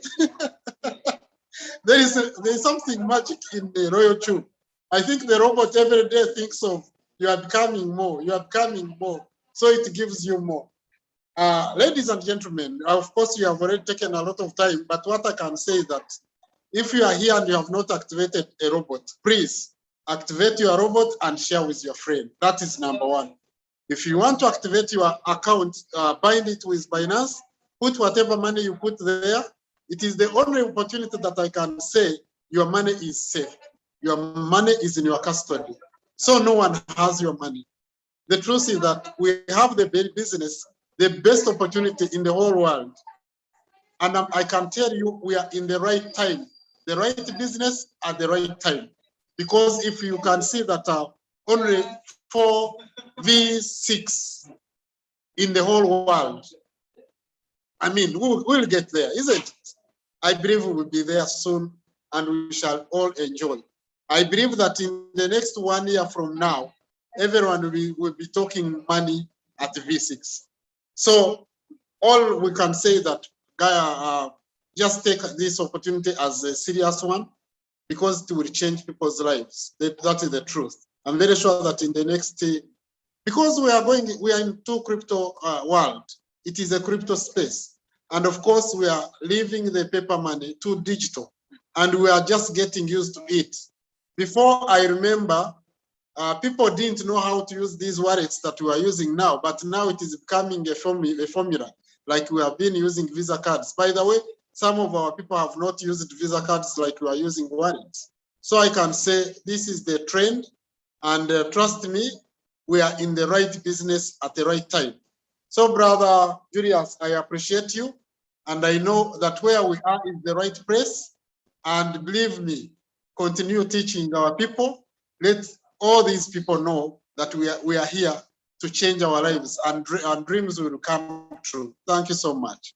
there is something magic in the Royal. I think the robot every day thinks of you are becoming more. You are becoming more. So it gives you more. Ladies and gentlemen, of course, you have already taken a lot of time, but what I can say is that if you are here and you have not activated a robot, please activate your robot and share with your friend. That is number one. If you want to activate your account, bind it with Binance, put whatever money you put there. It is the only opportunity that I can say your money is safe. Your money is in your custody. So no one has your money. The truth is that we have the business, the best opportunity in the whole world. And I can tell you, we are in the right time, the right business at the right time. Because if you can see that only 4 V6 in the whole world, I mean, we'll get there, isn't it? I believe we will be there soon and we shall all enjoy. I believe that in the next 1 year from now, everyone will be talking money at V6. So all we can say that just take this opportunity as a serious one, because it will change people's lives. That is the truth. I'm very sure that in the next, because we are into crypto world. It is a crypto space. And of course, we are leaving the paper money to digital, and we are just getting used to it. Before, I remember, people didn't know how to use these wallets that we are using now, but now it is becoming a formula, like we have been using Visa cards. By the way, some of our people have not used Visa cards like we are using wallets. So I can say this is the trend, and trust me, we are in the right business at the right time. So Brother Julius, I appreciate you, and I know that where we are is the right place, and believe me, continue teaching our people. Let all these people know that we are here to change our lives, and dreams will come true. Thank you so much.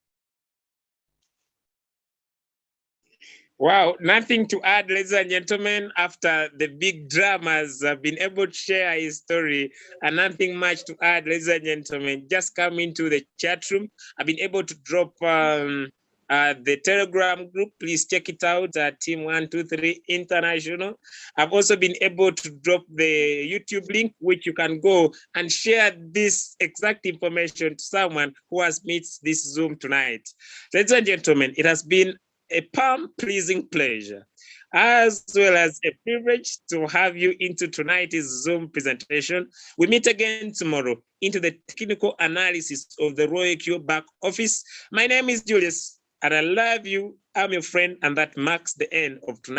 Wow, nothing to add, ladies and gentlemen, after the big dramas have been able to share his story, and nothing much to add, ladies and gentlemen. Just come into the chat room. I've been able to drop the Telegram group. Please check it out at Team 123 International. I've also been able to drop the YouTube link, which you can go and share this exact information to someone who has missed this Zoom tonight. Ladies and gentlemen, it has been a palm-pleasing pleasure, as well as a privilege to have you into tonight's Zoom presentation. We meet again tomorrow into the technical analysis of the Royalq back office. My name is Julius, and I love you. I'm your friend, and that marks the end of tonight.